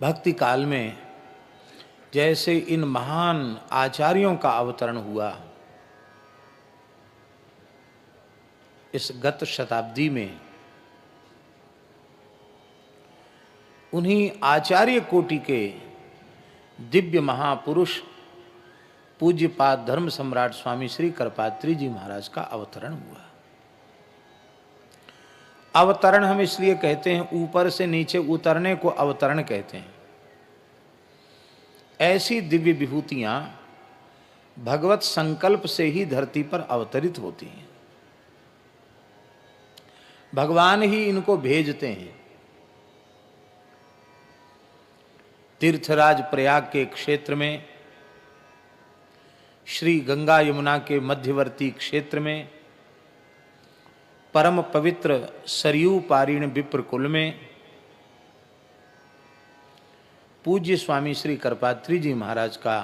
भक्ति काल में जैसे इन महान आचार्यों का अवतरण हुआ, इस गत शताब्दी में उन्हीं आचार्य कोटि के दिव्य महापुरुष पूज्यपाद धर्म सम्राट स्वामी श्री करपात्री जी महाराज का अवतरण हुआ। अवतरण हम इसलिए कहते हैं, ऊपर से नीचे उतरने को अवतरण कहते हैं। ऐसी दिव्य विभूतियां भगवत संकल्प से ही धरती पर अवतरित होती हैं। भगवान ही इनको भेजते हैं। तीर्थराज प्रयाग के क्षेत्र में, श्री गंगा यमुना के मध्यवर्ती क्षेत्र में, परम पवित्र सरयू पारीण विप्र कुल में पूज्य स्वामी श्री करपात्री जी महाराज का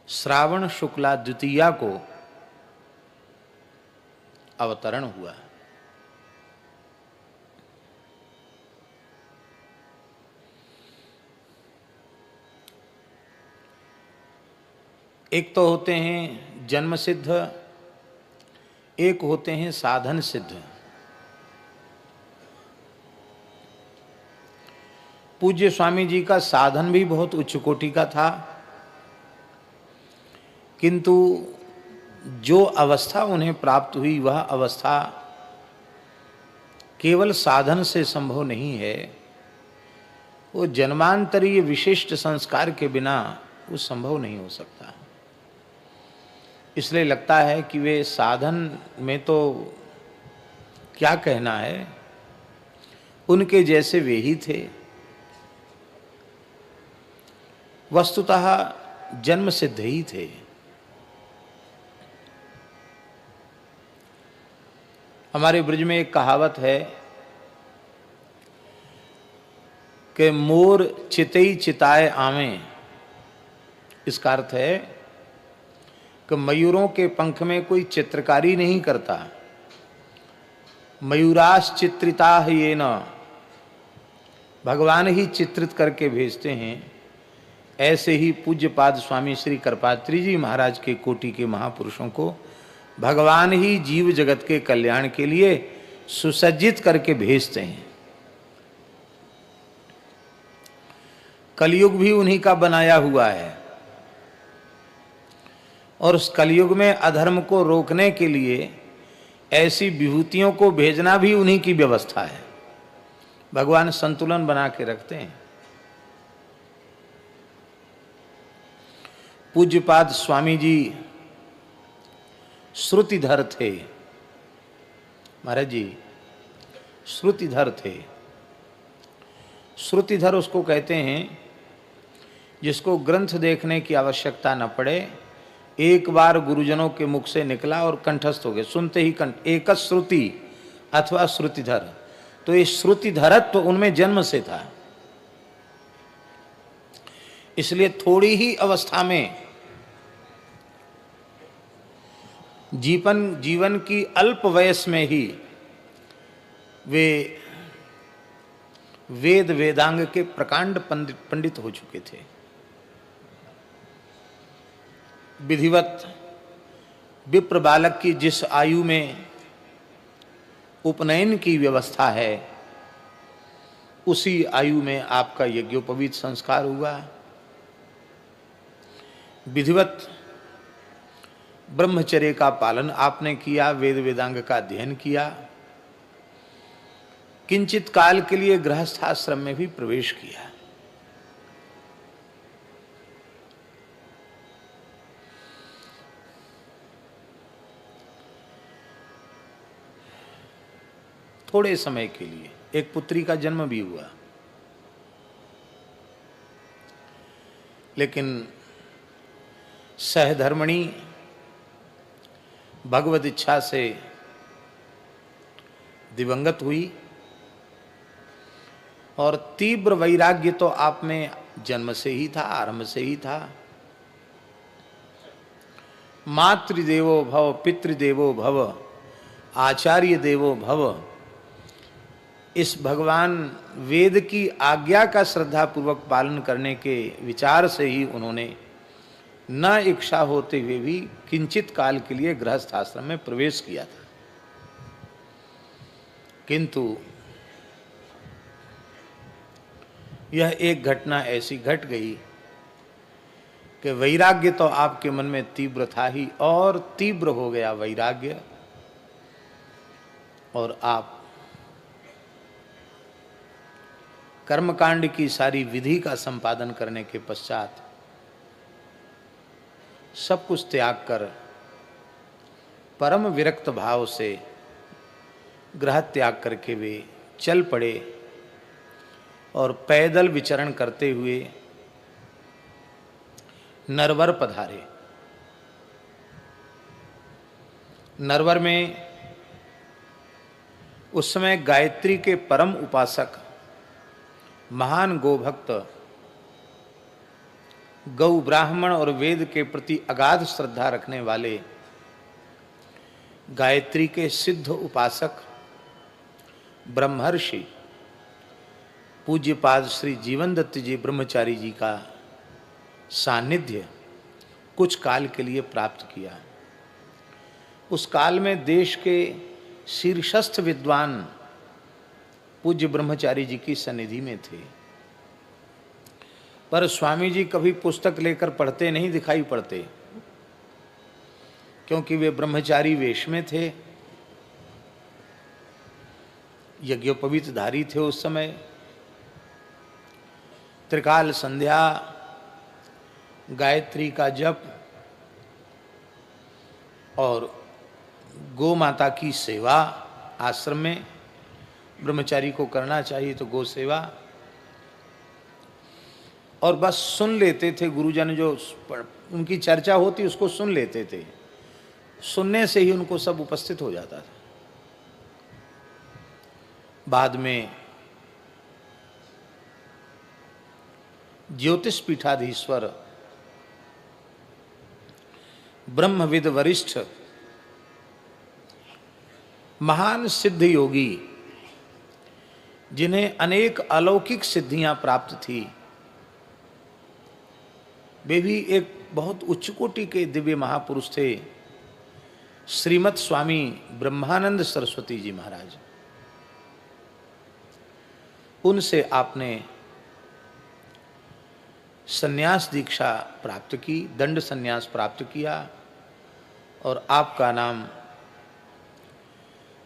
श्रावण शुक्ला द्वितीया को अवतरण हुआ। एक तो होते हैं जन्म सिद्ध, एक होते हैं साधन सिद्ध। पूज्य स्वामी जी का साधन भी बहुत उच्च कोटि का था, किंतु जो अवस्था उन्हें प्राप्त हुई वह अवस्था केवल साधन से संभव नहीं है। वो जन्मांतरीय विशिष्ट संस्कार के बिना वो संभव नहीं हो सकता। इसलिए लगता है कि वे साधन में तो क्या कहना है, उनके जैसे वे ही थे। वस्तुतः जन्म सिद्ध ही थे। हमारे ब्रज में एक कहावत है कि मोर चितई चिताए आवें। इसका अर्थ है कि मयूरों के पंख में कोई चित्रकारी नहीं करता। मयूराश चित्रिता ये न, भगवान ही चित्रित करके भेजते हैं। ऐसे ही पूज्यपाद स्वामी श्री करपात्री जी महाराज के कोटि के महापुरुषों को भगवान ही जीव जगत के कल्याण के लिए सुसज्जित करके भेजते हैं। कलयुग भी उन्हीं का बनाया हुआ है, और उस कलयुग में अधर्म को रोकने के लिए ऐसी विभूतियों को भेजना भी उन्हीं की व्यवस्था है। भगवान संतुलन बना के रखते हैं। पूज्यपाद स्वामी जी श्रुतिधर थे। महाराज जी श्रुतिधर थे। श्रुतिधर उसको कहते हैं जिसको ग्रंथ देखने की आवश्यकता न पड़े, एक बार गुरुजनों के मुख से निकला और कंठस्थ हो गए, सुनते ही कंठ। एक श्रुति अथवा श्रुतिधर। तो ये श्रुतिधरत्व तो उनमें जन्म से था। इसलिए थोड़ी ही अवस्था में जीवन की अल्प वयस में ही वे वेद वेदांग के प्रकांड पंडित हो चुके थे। विधिवत विप्र बालक की जिस आयु में उपनयन की व्यवस्था है, उसी आयु में आपका यज्ञोपवीत संस्कार हुआ। विधिवत ब्रह्मचर्य का पालन आपने किया, वेद वेदांग का अध्ययन किया। किंचित काल के लिए गृहस्थाश्रम में भी प्रवेश किया। थोड़े समय के लिए एक पुत्री का जन्म भी हुआ, लेकिन सहधर्मणी भगवत इच्छा से दिवंगत हुई। और तीव्र वैराग्य तो आप में जन्म से ही था, आरंभ से ही था। मातृदेवो भव, पितृदेवो भव, आचार्य देवो भव, इस भगवान वेद की आज्ञा का श्रद्धापूर्वक पालन करने के विचार से ही उन्होंने न इच्छा होते हुए भी किंचित काल के लिए गृहस्थ आश्रम में प्रवेश किया था। किंतु यह एक घटना ऐसी घट गई कि वैराग्य तो आपके मन में तीव्र था ही, और तीव्र हो गया वैराग्य, और आप कर्मकांड की सारी विधि का संपादन करने के पश्चात सब कुछ त्याग कर परम विरक्त भाव से गृह त्याग करके वे चल पड़े और पैदल विचरण करते हुए नरवर पधारे। नरवर में उस समय गायत्री के परम उपासक, महान गोभक्त, गौ ब्राह्मण और वेद के प्रति अगाध श्रद्धा रखने वाले गायत्री के सिद्ध उपासक ब्रह्मर्षि पूज्यपाद श्री जीवनदत्त जी ब्रह्मचारी जी का सानिध्य कुछ काल के लिए प्राप्त किया। उस काल में देश के शीर्षस्थ विद्वान पूज्य ब्रह्मचारी जी की सन्निधि में थे, पर स्वामी जी कभी पुस्तक लेकर पढ़ते नहीं दिखाई पड़ते, क्योंकि वे ब्रह्मचारी वेश में थे, यज्ञोपवीतधारी थे। उस समय त्रिकाल संध्या, गायत्री का जप और गौ माता की सेवा आश्रम में ब्रह्मचारी को करना चाहिए, तो गौ सेवा, और बस सुन लेते थे। गुरुजन जो उनकी चर्चा होती उसको सुन लेते थे, सुनने से ही उनको सब उपस्थित हो जाता था। बाद में ज्योतिष पीठाधीश्वर ब्रह्मविद वरिष्ठ महान सिद्ध योगी, जिन्हें अनेक अलौकिक सिद्धियां प्राप्त थी, वे भी एक बहुत उच्च कोटि के दिव्य महापुरुष थे, श्रीमत् स्वामी ब्रह्मानंद सरस्वती जी महाराज। उनसे आपने संन्यास दीक्षा प्राप्त की, दंड संन्यास प्राप्त किया, और आपका नाम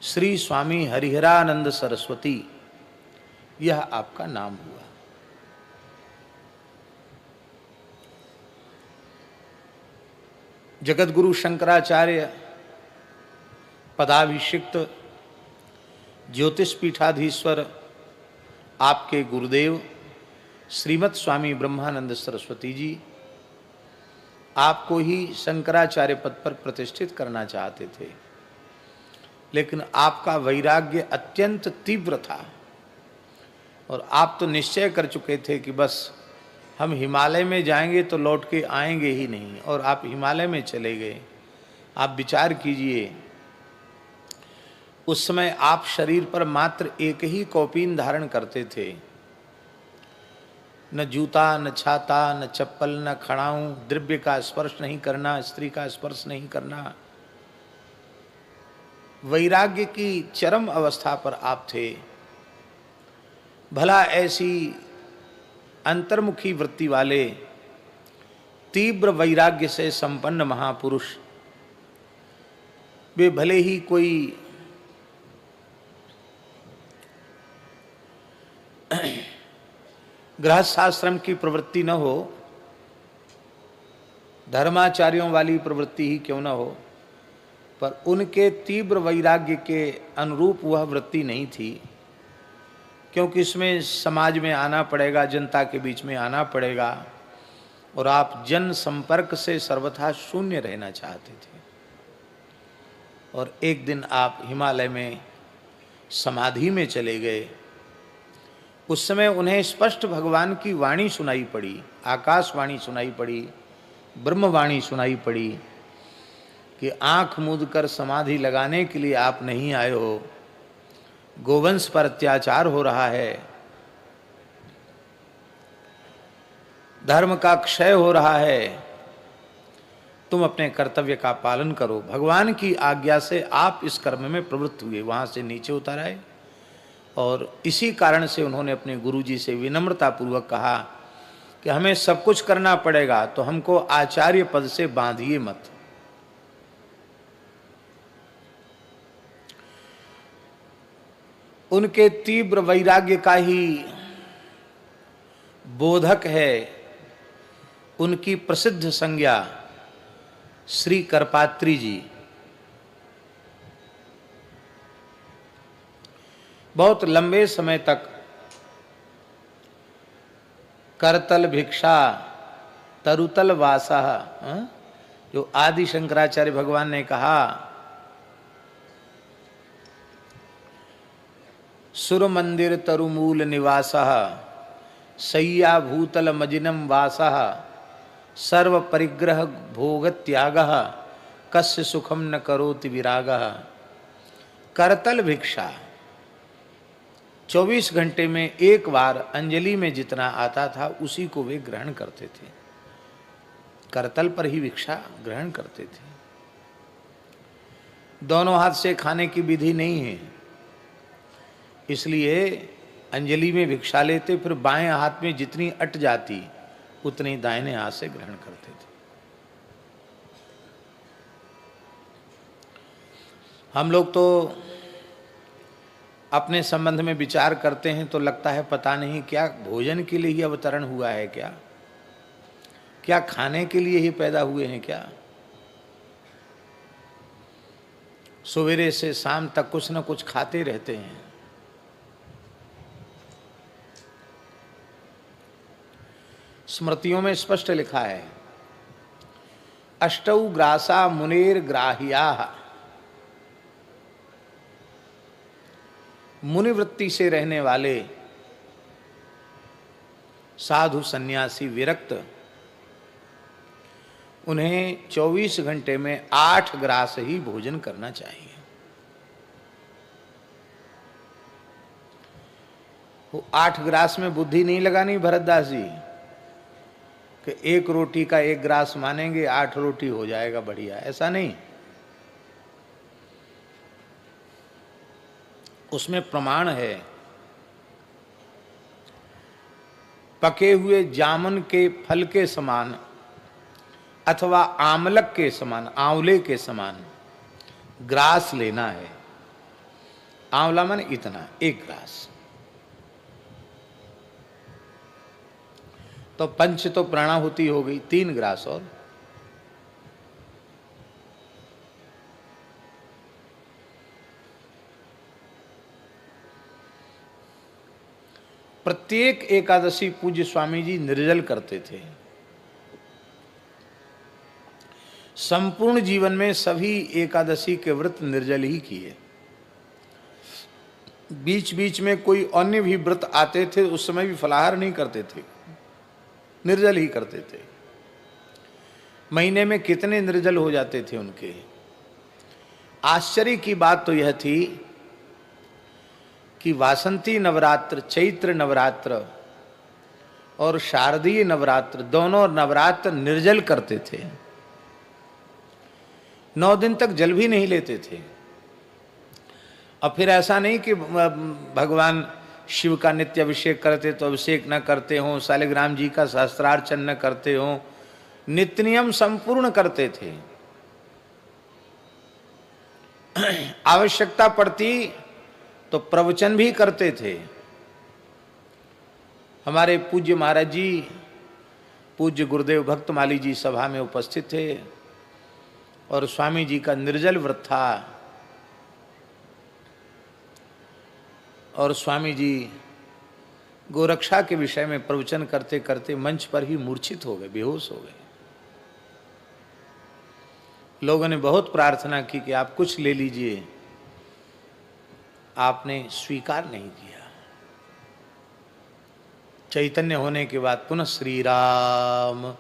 श्री स्वामी हरिहरानंद सरस्वती, यह आपका नाम हुआ। जगतगुरु शंकराचार्य पदाभिषिक्त ज्योतिष पीठाधीश्वर आपके गुरुदेव श्रीमत् स्वामी ब्रह्मानंद सरस्वती जी आपको ही शंकराचार्य पद पर प्रतिष्ठित करना चाहते थे, लेकिन आपका वैराग्य अत्यंत तीव्र था, और आप तो निश्चय कर चुके थे कि बस हम हिमालय में जाएंगे तो लौट के आएंगे ही नहीं, और आप हिमालय में चले गए। आप विचार कीजिए, उस समय आप शरीर पर मात्र एक ही कौपीन धारण करते थे, न जूता, न छाता, न चप्पल, न खड़ाऊं, द्रव्य का स्पर्श नहीं करना, स्त्री का स्पर्श नहीं करना। वैराग्य की चरम अवस्था पर आप थे। भला ऐसी अंतर्मुखी वृत्ति वाले तीव्र वैराग्य से संपन्न महापुरुष, वे भले ही कोई गृहस्थाश्रम की प्रवृत्ति न हो, धर्माचार्यों वाली प्रवृत्ति ही क्यों न हो, पर उनके तीव्र वैराग्य के अनुरूप वह वृत्ति नहीं थी, क्योंकि इसमें समाज में आना पड़ेगा, जनता के बीच में आना पड़ेगा, और आप जन संपर्क से सर्वथा शून्य रहना चाहते थे। और एक दिन आप हिमालय में समाधि में चले गए। उस समय उन्हें स्पष्ट भगवान की वाणी सुनाई पड़ी, आकाशवाणी सुनाई पड़ी, ब्रह्मवाणी सुनाई पड़ी कि आंख मूंद कर समाधि लगाने के लिए आप नहीं आए हो, गोवंश पर अत्याचार हो रहा है, धर्म का क्षय हो रहा है, तुम अपने कर्तव्य का पालन करो। भगवान की आज्ञा से आप इस कर्म में प्रवृत्त हुए, वहां से नीचे उतर आए। और इसी कारण से उन्होंने अपने गुरुजी से विनम्रता पूर्वक कहा कि हमें सब कुछ करना पड़ेगा, तो हमको आचार्य पद से बांधिए मत। उनके तीव्र वैराग्य का ही बोधक है उनकी प्रसिद्ध संज्ञा श्री करपात्री जी। बहुत लंबे समय तक करतल भिक्षा तरुतल वासा, जो आदि शंकराचार्य भगवान ने कहा, सुर मंदिर तरुमूल निवासः शय्या भूतल मजिनम वासः सर्व परिग्रह भोग त्यागः कस्य सुखम न करोति विरागः। करतल भिक्षा 24 घंटे में एक बार अंजलि में जितना आता था उसी को वे ग्रहण करते थे, करतल पर ही भिक्षा ग्रहण करते थे। दोनों हाथ से खाने की विधि नहीं है, इसलिए अंजलि में भिक्षा लेते, फिर बाएं हाथ में जितनी अट जाती उतनी दाहिने हाथ से ग्रहण करते थे। हम लोग तो अपने संबंध में विचार करते हैं तो लगता है पता नहीं क्या भोजन के लिए ही अवतरण हुआ है, क्या खाने के लिए ही पैदा हुए हैं क्या। सवेरे से शाम तक कुछ न कुछ खाते रहते हैं। स्मृतियों में स्पष्ट लिखा है, अष्टौ ग्रासा मुनेर ग्राह्याः, मुनिवृत्ति से रहने वाले साधु सन्यासी विरक्त, उन्हें 24 घंटे में 8 ग्रास ही भोजन करना चाहिए। वो 8 ग्रास में बुद्धि नहीं लगानी भरतदास जी कि एक रोटी का 1 ग्रास मानेंगे 8 रोटी हो जाएगा बढ़िया, ऐसा नहीं। उसमें प्रमाण है, पके हुए जामुन के फल के समान अथवा आमलक के समान, आंवले के समान ग्रास लेना है। आंवला मन इतना 1 ग्रास, तो पंच तो प्राणाहुति हो गई 3 ग्रास। और प्रत्येक एकादशी पूज्य स्वामी जी निर्जल करते थे। संपूर्ण जीवन में सभी एकादशी के व्रत निर्जल ही किए। बीच बीच में कोई अन्य भी व्रत आते थे, उस समय भी फलाहार नहीं करते थे, निर्जल ही करते थे। महीने में कितने निर्जल हो जाते थे उनके। आश्चर्य की बात तो यह थी कि वासंती नवरात्र, चैत्र नवरात्र और शारदीय नवरात्र, दोनों नवरात्र निर्जल करते थे। 9 दिन तक जल भी नहीं लेते थे। और फिर ऐसा नहीं कि भगवान शिव का नित्य अभिषेक करते तो अभिषेक न करते हों, शालिग्राम जी का सहस्त्रार्चन न करते हों, नित्य नियम संपूर्ण करते थे। आवश्यकता पड़ती तो प्रवचन भी करते थे। हमारे पूज्य महाराज जी, पूज्य गुरुदेव भक्तमाली जी सभा में उपस्थित थे और स्वामी जी का निर्जल व्रत था और स्वामी जी गोरक्षा के विषय में प्रवचन करते करते मंच पर ही मूर्छित हो गए, बेहोश हो गए। लोगों ने बहुत प्रार्थना की कि आप कुछ ले लीजिए, आपने स्वीकार नहीं किया। चैतन्य होने के बाद पुनः श्री राम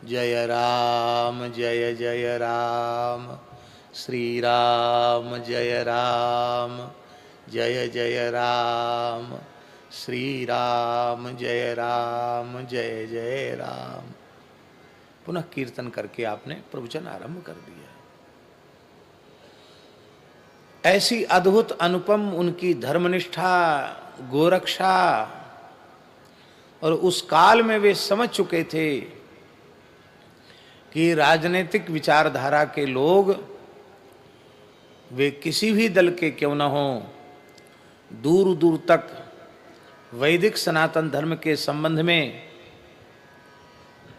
जय राम जय जय राम, श्री राम जय राम जय जय राम, श्री राम जय राम, जय जय राम। पुनः कीर्तन करके आपने प्रवचन आरंभ कर दिया। ऐसी अद्भुत अनुपम उनकी धर्मनिष्ठा, गोरक्षा, और उस काल में वे समझ चुके थे कि राजनीतिक विचारधारा के लोग, वे किसी भी दल के क्यों न हों, दूर दूर तक वैदिक सनातन धर्म के संबंध में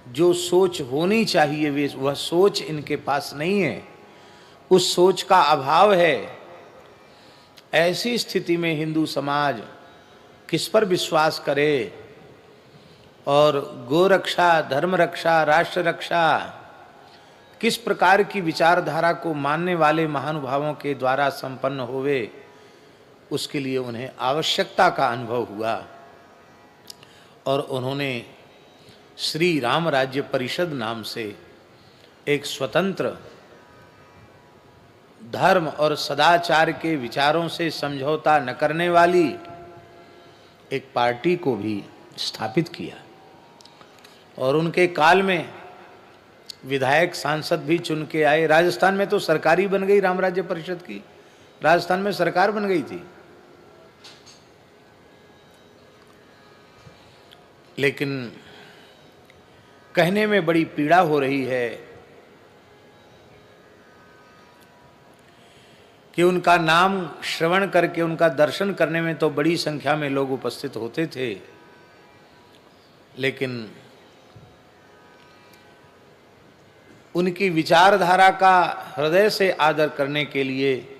जो सोच होनी चाहिए वे वह सोच इनके पास नहीं है, उस सोच का अभाव है। ऐसी स्थिति में हिंदू समाज किस पर विश्वास करे और गोरक्षा, धर्म रक्षा, राष्ट्र रक्षा किस प्रकार की विचारधारा को मानने वाले महानुभावों के द्वारा संपन्न होवे, उसके लिए उन्हें आवश्यकता का अनुभव हुआ और उन्होंने श्री राम राज्य परिषद नाम से एक स्वतंत्र धर्म और सदाचार के विचारों से समझौता न करने वाली एक पार्टी को भी स्थापित किया। और उनके काल में विधायक, सांसद भी चुन के आए। राजस्थान में तो सरकार ही बन गई राम राज्य परिषद की, राजस्थान में सरकार बन गई थी। लेकिन कहने में बड़ी पीड़ा हो रही है कि उनका नाम श्रवण करके उनका दर्शन करने में तो बड़ी संख्या में लोग उपस्थित होते थे, लेकिन उनकी विचारधारा का हृदय से आदर करने के लिए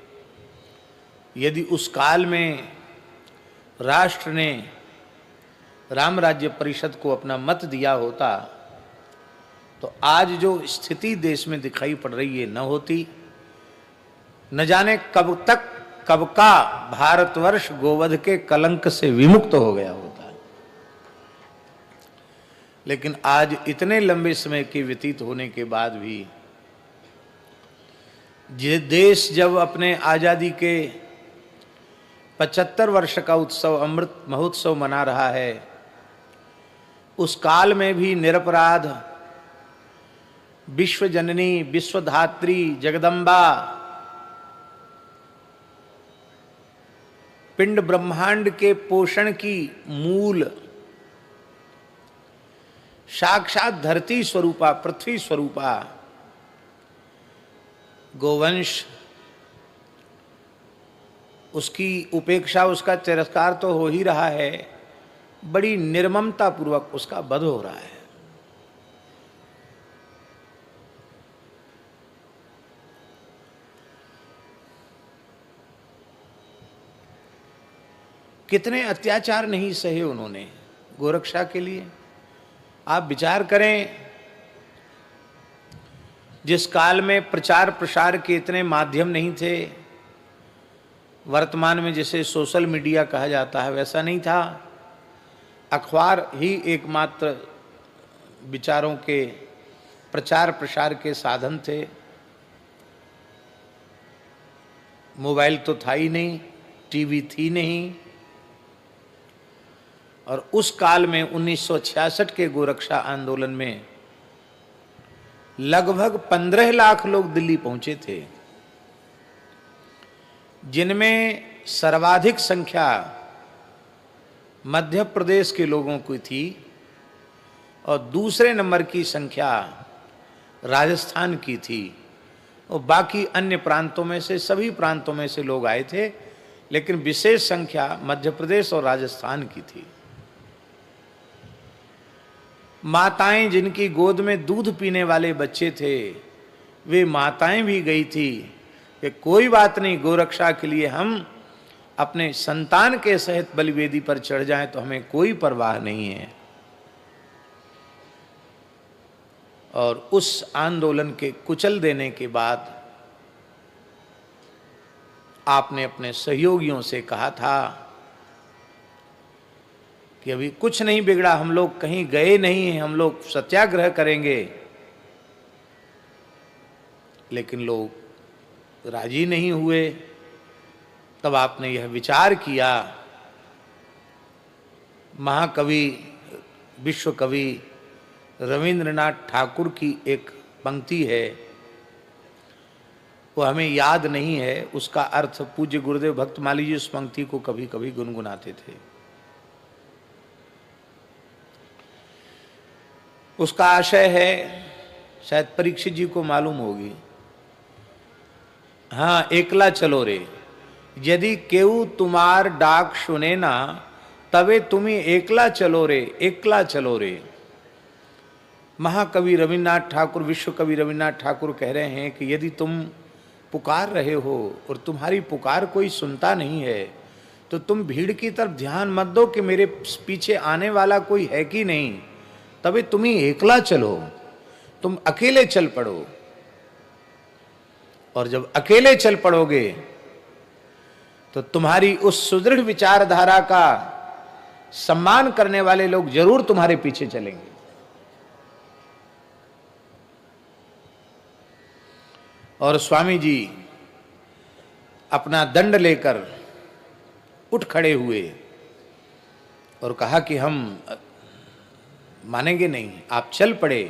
यदि उस काल में राष्ट्र ने राम राज्य परिषद को अपना मत दिया होता तो आज जो स्थिति देश में दिखाई पड़ रही है न होती। न जाने कब तक, कब का भारतवर्ष गोवध के कलंक से विमुक्त हो गया होता। लेकिन आज इतने लंबे समय के व्यतीत होने के बाद भी ये देश जब अपने आजादी के 75 वर्ष का उत्सव, अमृत महोत्सव मना रहा है, उस काल में भी निरपराध विश्व जननी, विश्वधात्री, जगदम्बा, पिंड ब्रह्मांड के पोषण की मूल, साक्षात धरती स्वरूपा, पृथ्वी स्वरूपा गोवंश, उसकी उपेक्षा, उसका तिरस्कार तो हो ही रहा है, बड़ी निर्ममता पूर्वक उसका वध हो रहा है। कितने अत्याचार नहीं सहे उन्होंने गोरक्षा के लिए। आप विचार करें, जिस काल में प्रचार प्रसार के इतने माध्यम नहीं थे, वर्तमान में जिसे सोशल मीडिया कहा जाता है वैसा नहीं था। अखबार ही एकमात्र विचारों के प्रचार प्रसार के साधन थे। मोबाइल तो था ही नहीं, टीवी थी नहीं। और उस काल में 1966 के गोरक्षा आंदोलन में लगभग 15 लाख लोग दिल्ली पहुंचे थे, जिनमें सर्वाधिक संख्या मध्य प्रदेश के लोगों की थी और दूसरे नंबर की संख्या राजस्थान की थी और बाकी अन्य प्रांतों में से, सभी प्रांतों में से लोग आए थे, लेकिन विशेष संख्या मध्य प्रदेश और राजस्थान की थी। माताएं जिनकी गोद में दूध पीने वाले बच्चे थे, वे माताएं भी गई थी कि कोई बात नहीं, गोरक्षा के लिए हम अपने संतान के सहित बलिवेदी पर चढ़ जाएं तो हमें कोई परवाह नहीं है। और उस आंदोलन के कुचल देने के बाद आपने अपने सहयोगियों से कहा था कि अभी कुछ नहीं बिगड़ा, हम लोग कहीं गए नहीं हैं, हम लोग सत्याग्रह करेंगे। लेकिन लोग राजी नहीं हुए तब आपने यह विचार किया। महाकवि विश्व कवि रविंद्रनाथ ठाकुर की एक पंक्ति है, वो हमें याद नहीं है, उसका अर्थ पूज्य गुरुदेव भक्तमाली जी उस पंक्ति को कभी कभी गुनगुनाते थे। उसका आशय है, शायद परीक्षित जी को मालूम होगी। हाँ, एकला चलो रे, यदि केऊ तुम्हार डाक सुने ना, तबे तुम्ही एकला चलो रे, एकला चलो रे। महाकवि रविन्द्रनाथ ठाकुर, विश्व कवि रविन्द्रनाथ ठाकुर कह रहे हैं कि यदि तुम पुकार रहे हो और तुम्हारी पुकार कोई सुनता नहीं है, तो तुम भीड़ की तरफ ध्यान मत दो कि मेरे पीछे आने वाला कोई है कि नहीं, तभी तुम ही एकला चलो, तुम अकेले चल पड़ो। और जब अकेले चल पड़ोगे तो तुम्हारी उस सुदृढ़ विचारधारा का सम्मान करने वाले लोग जरूर तुम्हारे पीछे चलेंगे। और स्वामी जी अपना दंड लेकर उठ खड़े हुए और कहा कि हम मानेंगे नहीं, आप चल पड़े।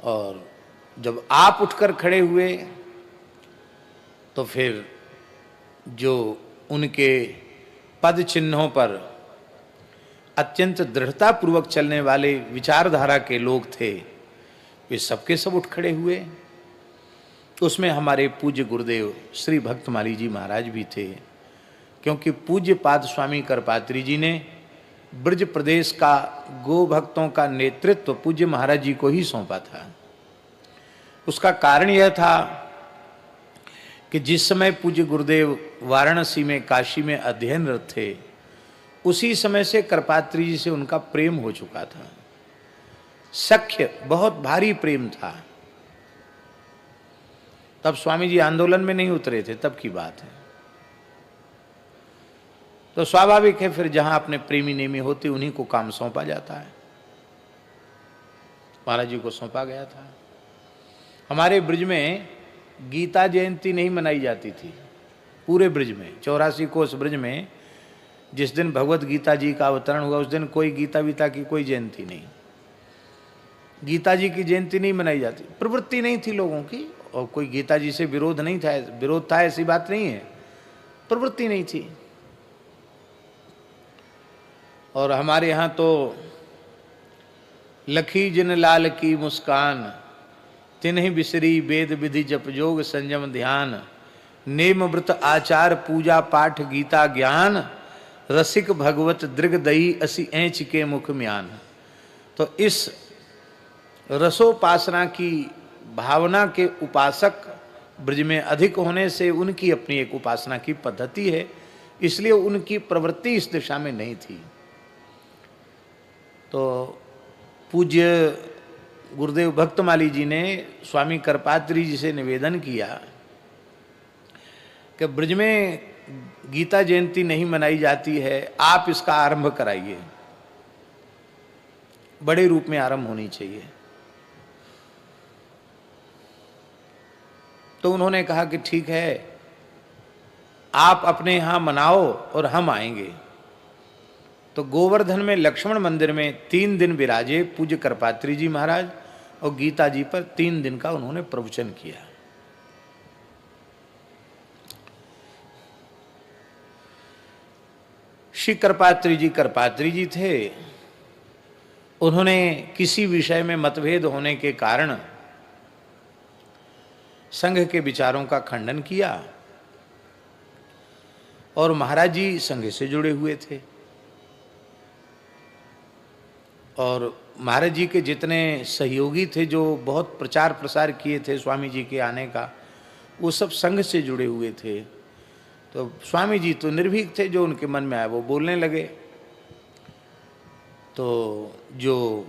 और जब आप उठकर खड़े हुए तो फिर जो उनके पद चिन्हों पर अत्यंत दृढ़ता पूर्वक चलने वाले विचारधारा के लोग थे, वे सबके सब उठ खड़े हुए। उसमें हमारे पूज्य गुरुदेव श्री भक्तमाली जी महाराज भी थे, क्योंकि पूज्य पाद स्वामी करपात्री जी ने ब्रज प्रदेश का गो भक्तों का नेतृत्व पूज्य महाराज जी को ही सौंपा था। उसका कारण यह था कि जिस समय पूज्य गुरुदेव वाराणसी में, काशी में अध्ययनरत थे, उसी समय से करपात्री जी से उनका प्रेम हो चुका था। सख्य, बहुत भारी प्रेम था। तब स्वामी जी आंदोलन में नहीं उतरे थे, तब की बात है। तो स्वाभाविक है फिर जहां अपने प्रेमी नेमी होते उन्हीं को काम सौंपा जाता है। महाराज जी को सौंपा गया था। हमारे ब्रज में गीता जयंती नहीं मनाई जाती थी, पूरे ब्रज में 84 कोस ब्रज में जिस दिन भगवत गीता जी का अवतरण हुआ उस दिन कोई गीता वीता की कोई जयंती नहीं, गीता जी की जयंती नहीं मनाई जाती। प्रवृत्ति नहीं थी लोगों की, और कोई गीता जी से विरोध नहीं था, विरोध था ऐसी बात नहीं है, प्रवृत्ति नहीं थी। और हमारे यहाँ तो लखी जिन लाल की मुस्कान, तिन्हि बिसरी वेद विधि जप जोग संयम ध्यान, नेम व्रत आचार पूजा पाठ गीता ज्ञान, रसिक भगवत दृग दई असी ऐंच के मुख म्यान। तो इस रसोपासना की भावना के उपासक ब्रज में अधिक होने से उनकी अपनी एक उपासना की पद्धति है, इसलिए उनकी प्रवृत्ति इस दिशा में नहीं थी। तो पूज्य गुरुदेव भक्तमाली जी ने स्वामी करपात्री जी से निवेदन किया कि ब्रज में गीता जयंती नहीं मनाई जाती है, आप इसका आरंभ कराइए, बड़े रूप में आरंभ होनी चाहिए। तो उन्होंने कहा कि ठीक है, आप अपने यहाँ मनाओ और हम आएंगे। तो गोवर्धन में लक्ष्मण मंदिर में 3 दिन विराजे पूज्य करपात्री जी महाराज, और गीता जी पर 3 दिन का उन्होंने प्रवचन किया। श्री करपात्री जी थे। उन्होंने किसी विषय में मतभेद होने के कारण संघ के विचारों का खंडन किया, और महाराज जी संघ से जुड़े हुए थे। और महाराज जी के जितने सहयोगी थे जो बहुत प्रचार प्रसार किए थे स्वामी जी के आने का, वो सब संघ से जुड़े हुए थे। तो स्वामी जी तो निर्भीक थे, जो उनके मन में आया वो बोलने लगे। तो जो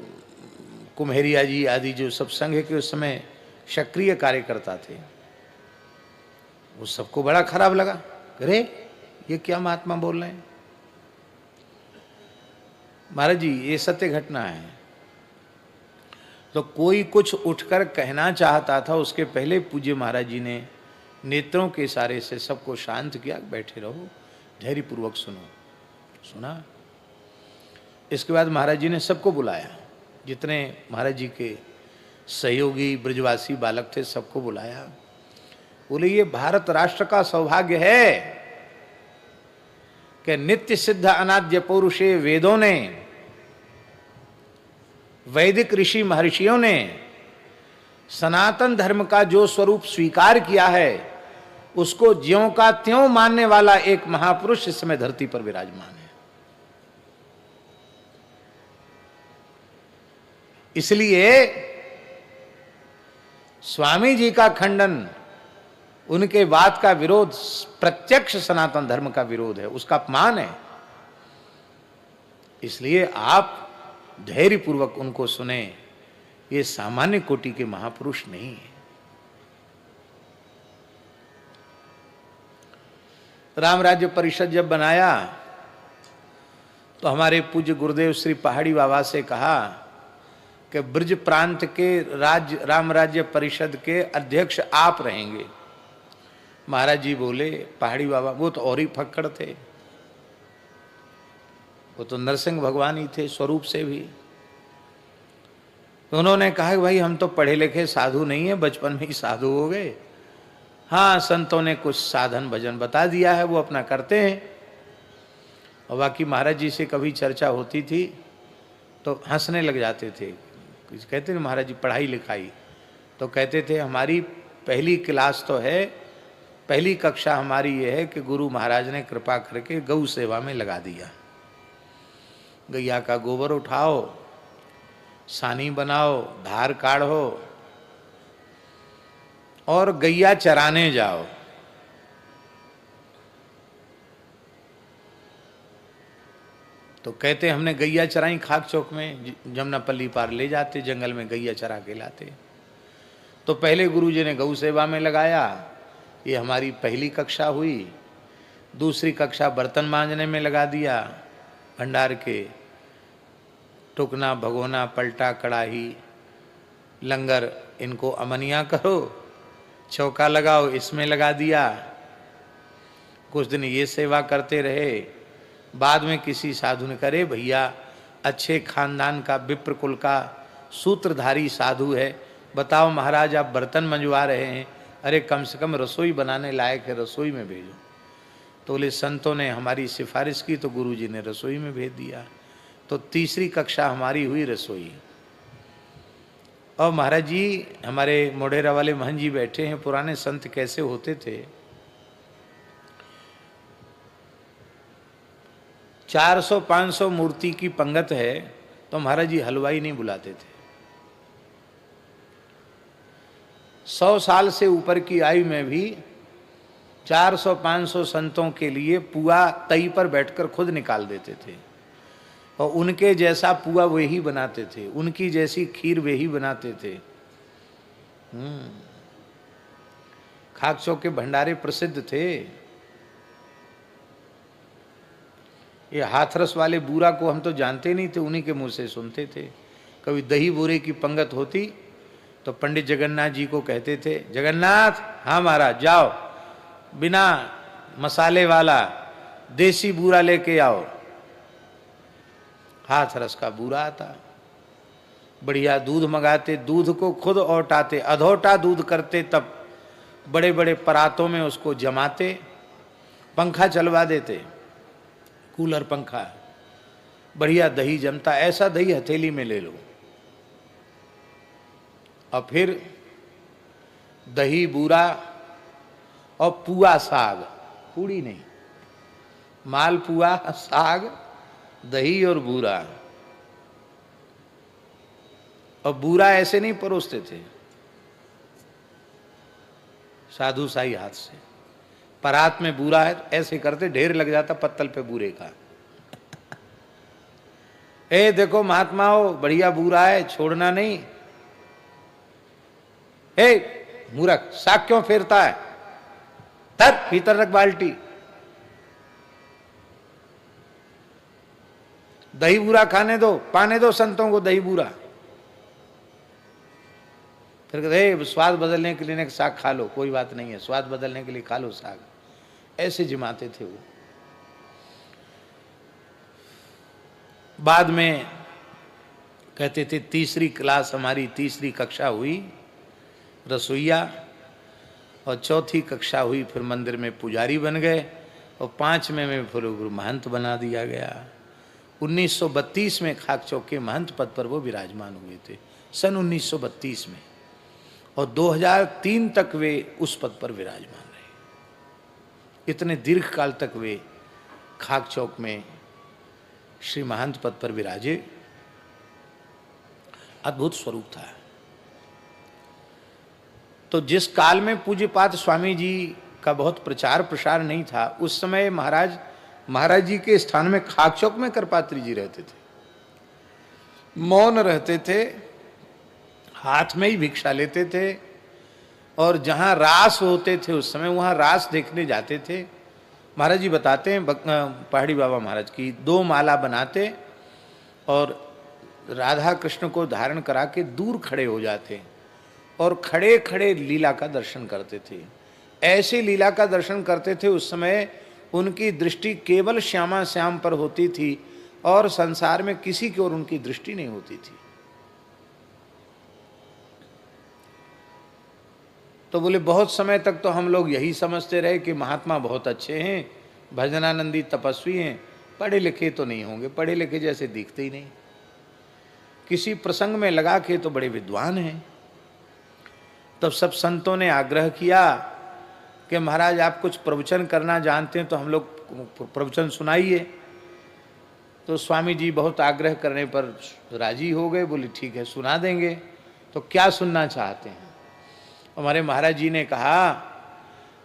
कुम्हेरिया जी आदि जो सब संघ के उस समय सक्रिय कार्यकर्ता थे, वो सबको बड़ा खराब लगा। अरे ये क्या महात्मा बोल रहे हैं। महाराज जी ये सत्य घटना है। तो कोई कुछ उठकर कहना चाहता था, उसके पहले पूज्य महाराज जी ने नेत्रों के इशारे से सबको शांत किया, बैठे रहो, धैर्यपूर्वक सुनो। सुना। इसके बाद महाराज जी ने सबको बुलाया, जितने महाराज जी के सहयोगी ब्रजवासी बालक थे सबको बुलाया। बोले ये भारत राष्ट्र का सौभाग्य है कि नित्य सिद्ध अनाद्य पौरुषे वेदों ने, वैदिक ऋषि महर्षियों ने सनातन धर्म का जो स्वरूप स्वीकार किया है उसको ज्यों का त्यों मानने वाला एक महापुरुष इस समय धरती पर विराजमान है। इसलिए स्वामी जी का खंडन, उनके बात का विरोध प्रत्यक्ष सनातन धर्म का विरोध है, उसका अपमान है। इसलिए आप धैर्यपूर्वक उनको सुने, ये सामान्य कोटि के महापुरुष नहीं है। राम राज्य परिषद जब बनाया तो हमारे पूज्य गुरुदेव श्री पहाड़ी बाबा से कहा कि ब्रज प्रांत के राम राज्य परिषद के अध्यक्ष आप रहेंगे। महाराज जी बोले, पहाड़ी बाबा वो तो और ही फक्कड़ थे, वो तो नरसिंह भगवान ही थे स्वरूप से भी। तो उन्होंने कहा कि भाई हम तो पढ़े लिखे साधु नहीं है, बचपन में ही साधु हो गए। हाँ, संतों ने कुछ साधन भजन बता दिया है, वो अपना करते हैं। और बाकी महाराज जी से कभी चर्चा होती थी तो हंसने लग जाते थे। कुछ कहते थे महाराज जी पढ़ाई लिखाई, तो कहते थे हमारी पहली क्लास तो है, पहली कक्षा हमारी ये है कि गुरु महाराज ने कृपा करके गौ सेवा में लगा दिया। गैया का गोबर उठाओ, सानी बनाओ, धार काढ़ो और गैया चराने जाओ। तो कहते हमने गैया चराई खाक चौक में, जमुनापल्ली पार ले जाते, जंगल में गैया चरा के लाते। तो पहले गुरुजी ने गौ सेवा में लगाया, ये हमारी पहली कक्षा हुई। दूसरी कक्षा बर्तन मांजने में लगा दिया, भंडार के टुकना, भगोना, पलटा, कड़ाही, लंगर, इनको अमनिया करो, चौका लगाओ, इसमें लगा दिया। कुछ दिन ये सेवा करते रहे। बाद में किसी साधु ने करे, भैया अच्छे खानदान का विप्र कुल का सूत्रधारी साधु है, बताओ महाराज आप बर्तन मंजवा रहे हैं, अरे कम से कम रसोई बनाने लायक है, रसोई में भेजो। तो बोले संतों ने हमारी सिफारिश की तो गुरुजी ने रसोई में भेज दिया। तो तीसरी कक्षा हमारी हुई रसोई। और महाराज जी हमारे मोढेरा वाले महन जी बैठे हैं, पुराने संत कैसे होते थे। 400-500 मूर्ति की पंगत है तो महाराज जी हलवाई नहीं बुलाते थे। 100 साल से ऊपर की आयु में भी 400-500 संतों के लिए पुआ तई पर बैठकर खुद निकाल देते थे, और उनके जैसा पुआ वे ही बनाते थे, उनकी जैसी खीर वे ही बनाते थे। खाक चौक के भंडारे प्रसिद्ध थे। ये हाथरस वाले बूरा को हम तो जानते नहीं थे, उन्हीं के मुंह से सुनते थे। कभी दही बूरे की पंगत होती तो पंडित जगन्नाथ जी को कहते थे, जगन्नाथ हाँ महाराज जाओ, बिना मसाले वाला देसी बूरा लेके आओ। हाथरस का बूरा आता, बढ़िया दूध मंगाते, दूध को खुद औटाते, अधौटा दूध करते, तब बड़े बड़े परातों में उसको जमाते, पंखा चलवा देते, कूलर पंखा, बढ़िया दही जमता। ऐसा दही हथेली में ले लो, और फिर दही बूरा और पुआ साग, पूड़ी नहीं, माल पुआ साग, दही और बूरा। और बूरा ऐसे नहीं परोसते थे साधु साई हाथ से, परात में बूरा है ऐसे करते, ढेर लग जाता पत्तल पे बूरे का। ए देखो महात्माओं बढ़िया बूरा है, छोड़ना नहीं। ए मूर्ख साग क्यों फेरता है, तर भीतर रख बाल्टी। दही बूरा खाने दो, पाने दो संतों को दही बूरा। फिर कहते स्वाद बदलने के लिए साग खा लो, कोई बात नहीं है, स्वाद बदलने के लिए खा लो साग, ऐसे जिमाते थे वो। बाद में कहते थे तीसरी क्लास हमारी, तीसरी कक्षा हुई रसोईया, और चौथी कक्षा हुई फिर मंदिर में पुजारी बन गए, और 5वें में फिर महंत बना दिया गया। 1932 में खाक चौक के महंत पद पर वो विराजमान हुए थे, सन 1932 में, और 2003 तक वे उस पद पर विराजमान रहे। इतने दीर्घ काल तक वे खाक चौक में श्री महंत पद पर विराजे। अद्भुत स्वरूप था। तो जिस काल में पूज्यपाद स्वामी जी का बहुत प्रचार प्रसार नहीं था, उस समय महाराज जी के स्थान में खाक चौक में करपात्री जी रहते थे, मौन रहते थे, हाथ में ही भिक्षा लेते थे, और जहां रास होते थे उस समय वहां रास देखने जाते थे। महाराज जी बताते हैं, पहाड़ी बाबा महाराज की 2 माला बनाते और राधा कृष्ण को धारण करा के दूर खड़े हो जाते और खड़े खड़े लीला का दर्शन करते थे। ऐसे लीला का दर्शन करते थे, उस समय उनकी दृष्टि केवल श्यामा श्याम पर होती थी और संसार में किसी की ओर उनकी दृष्टि नहीं होती थी। तो बोले बहुत समय तक तो हम लोग यही समझते रहे कि महात्मा बहुत अच्छे हैं, भजनानंदी तपस्वी हैं, पढ़े लिखे तो नहीं होंगे, पढ़े लिखे जैसे दिखते ही नहीं, किसी प्रसंग में लगा के तो बड़े विद्वान हैं। तब सब संतों ने आग्रह किया कि महाराज आप कुछ प्रवचन करना जानते हैं तो हम लोग प्रवचन सुनाइए। तो स्वामी जी बहुत आग्रह करने पर राजी हो गए, बोले ठीक है सुना देंगे। तो क्या सुनना चाहते हैं? हमारे महाराज जी ने कहा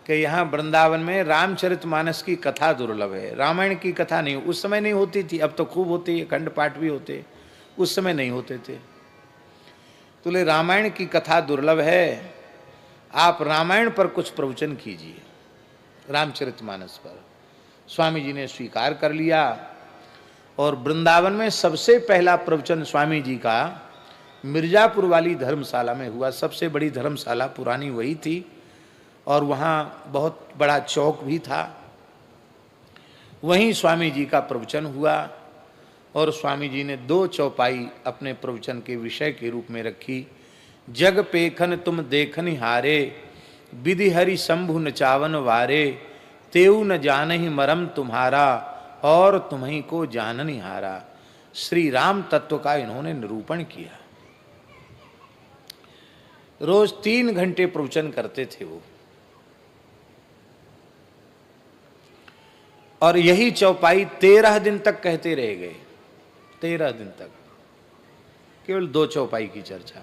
कि यहाँ वृंदावन में रामचरितमानस की कथा दुर्लभ है, रामायण की कथा नहीं, उस समय नहीं होती थी, अब तो खूब होती है, खंड पाठ भी होते, उस समय नहीं होते थे। तो ले रामायण की कथा दुर्लभ है, आप रामायण पर कुछ प्रवचन कीजिए, रामचरितमानस पर। स्वामी जी ने स्वीकार कर लिया और वृंदावन में सबसे पहला प्रवचन स्वामी जी का मिर्जापुर वाली धर्मशाला में हुआ। सबसे बड़ी धर्मशाला पुरानी वही थी और वहाँ बहुत बड़ा चौक भी था, वहीं स्वामी जी का प्रवचन हुआ। और स्वामी जी ने 2 चौपाई अपने प्रवचन के विषय के रूप में रखी। जग पेखन तुम देखनि हारे, विधि हरि शंभु नचावन वारे, तेऊ न जानहि मरम तुम्हारा, और तुम्हीं को जाननि हारा। श्री राम तत्व का इन्होंने निरूपण किया। रोज 3 घंटे प्रवचन करते थे वो, और यही चौपाई 13 दिन तक कहते रह गए। 13 दिन तक केवल 2 चौपाई की चर्चा।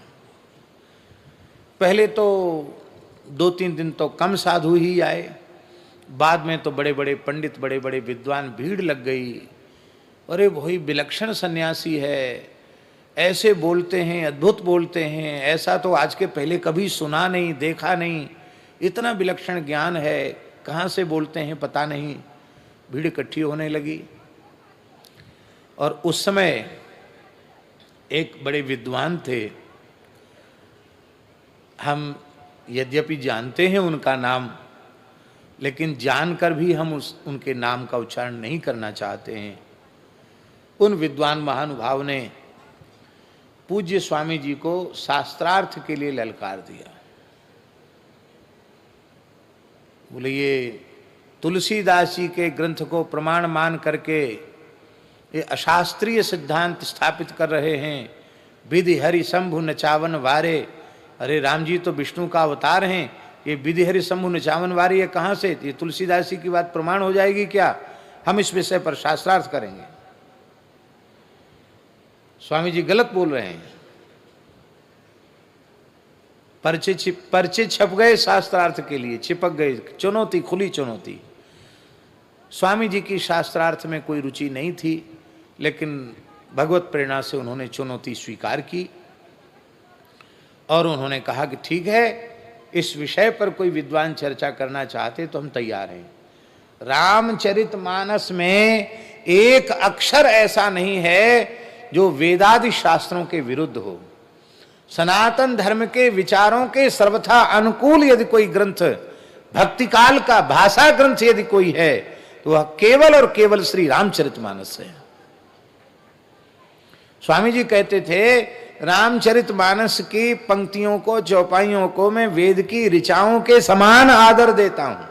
पहले तो 2-3 दिन तो कम साधु ही आए, बाद में तो बड़े बड़े पंडित, बड़े बड़े विद्वान, भीड़ लग गई। अरे वही विलक्षण सन्यासी है, ऐसे बोलते हैं, अद्भुत बोलते हैं, ऐसा तो आज के पहले कभी सुना नहीं, देखा नहीं, इतना विलक्षण ज्ञान है, कहाँ से बोलते हैं पता नहीं। भीड़ इकट्ठी होने लगी। और उस समय एक बड़े विद्वान थे, हम यद्यपि जानते हैं उनका नाम, लेकिन जानकर भी हम उनके नाम का उच्चारण नहीं करना चाहते हैं। उन विद्वान महानुभाव ने पूज्य स्वामी जी को शास्त्रार्थ के लिए ललकार दिया। बोले ये तुलसीदास जी के ग्रंथ को प्रमाण मान करके ये अशास्त्रीय सिद्धांत स्थापित कर रहे हैं, विधि हरि शंभु नचावन वारे। अरे राम जी तो विष्णु का अवतार हैं, ये विधि हरि शंभु नचावन वारे ये कहाँ से? ये तुलसीदास जी की बात प्रमाण हो जाएगी क्या? हम इस विषय पर शास्त्रार्थ करेंगे। स्वामी जी गलत बोल रहे हैं। पर्चे छप गए शास्त्रार्थ के लिए, चिपक गए, चुनौती, खुली चुनौती। स्वामी जी की शास्त्रार्थ में कोई रुचि नहीं थी, लेकिन भगवत प्रेरणा से उन्होंने चुनौती स्वीकार की और उन्होंने कहा कि ठीक है, इस विषय पर कोई विद्वान चर्चा करना चाहते तो हम तैयार हैं। रामचरितमानस में एक अक्षर ऐसा नहीं है जो वेदादि शास्त्रों के विरुद्ध हो। सनातन धर्म के विचारों के सर्वथा अनुकूल यदि कोई ग्रंथ, भक्ति काल का भाषा ग्रंथ यदि कोई है, तो वह केवल और केवल श्री रामचरितमानस है। स्वामी जी कहते थे, रामचरितमानस की पंक्तियों को, चौपाइयों को मैं वेद की ऋचाओं के समान आदर देता हूं।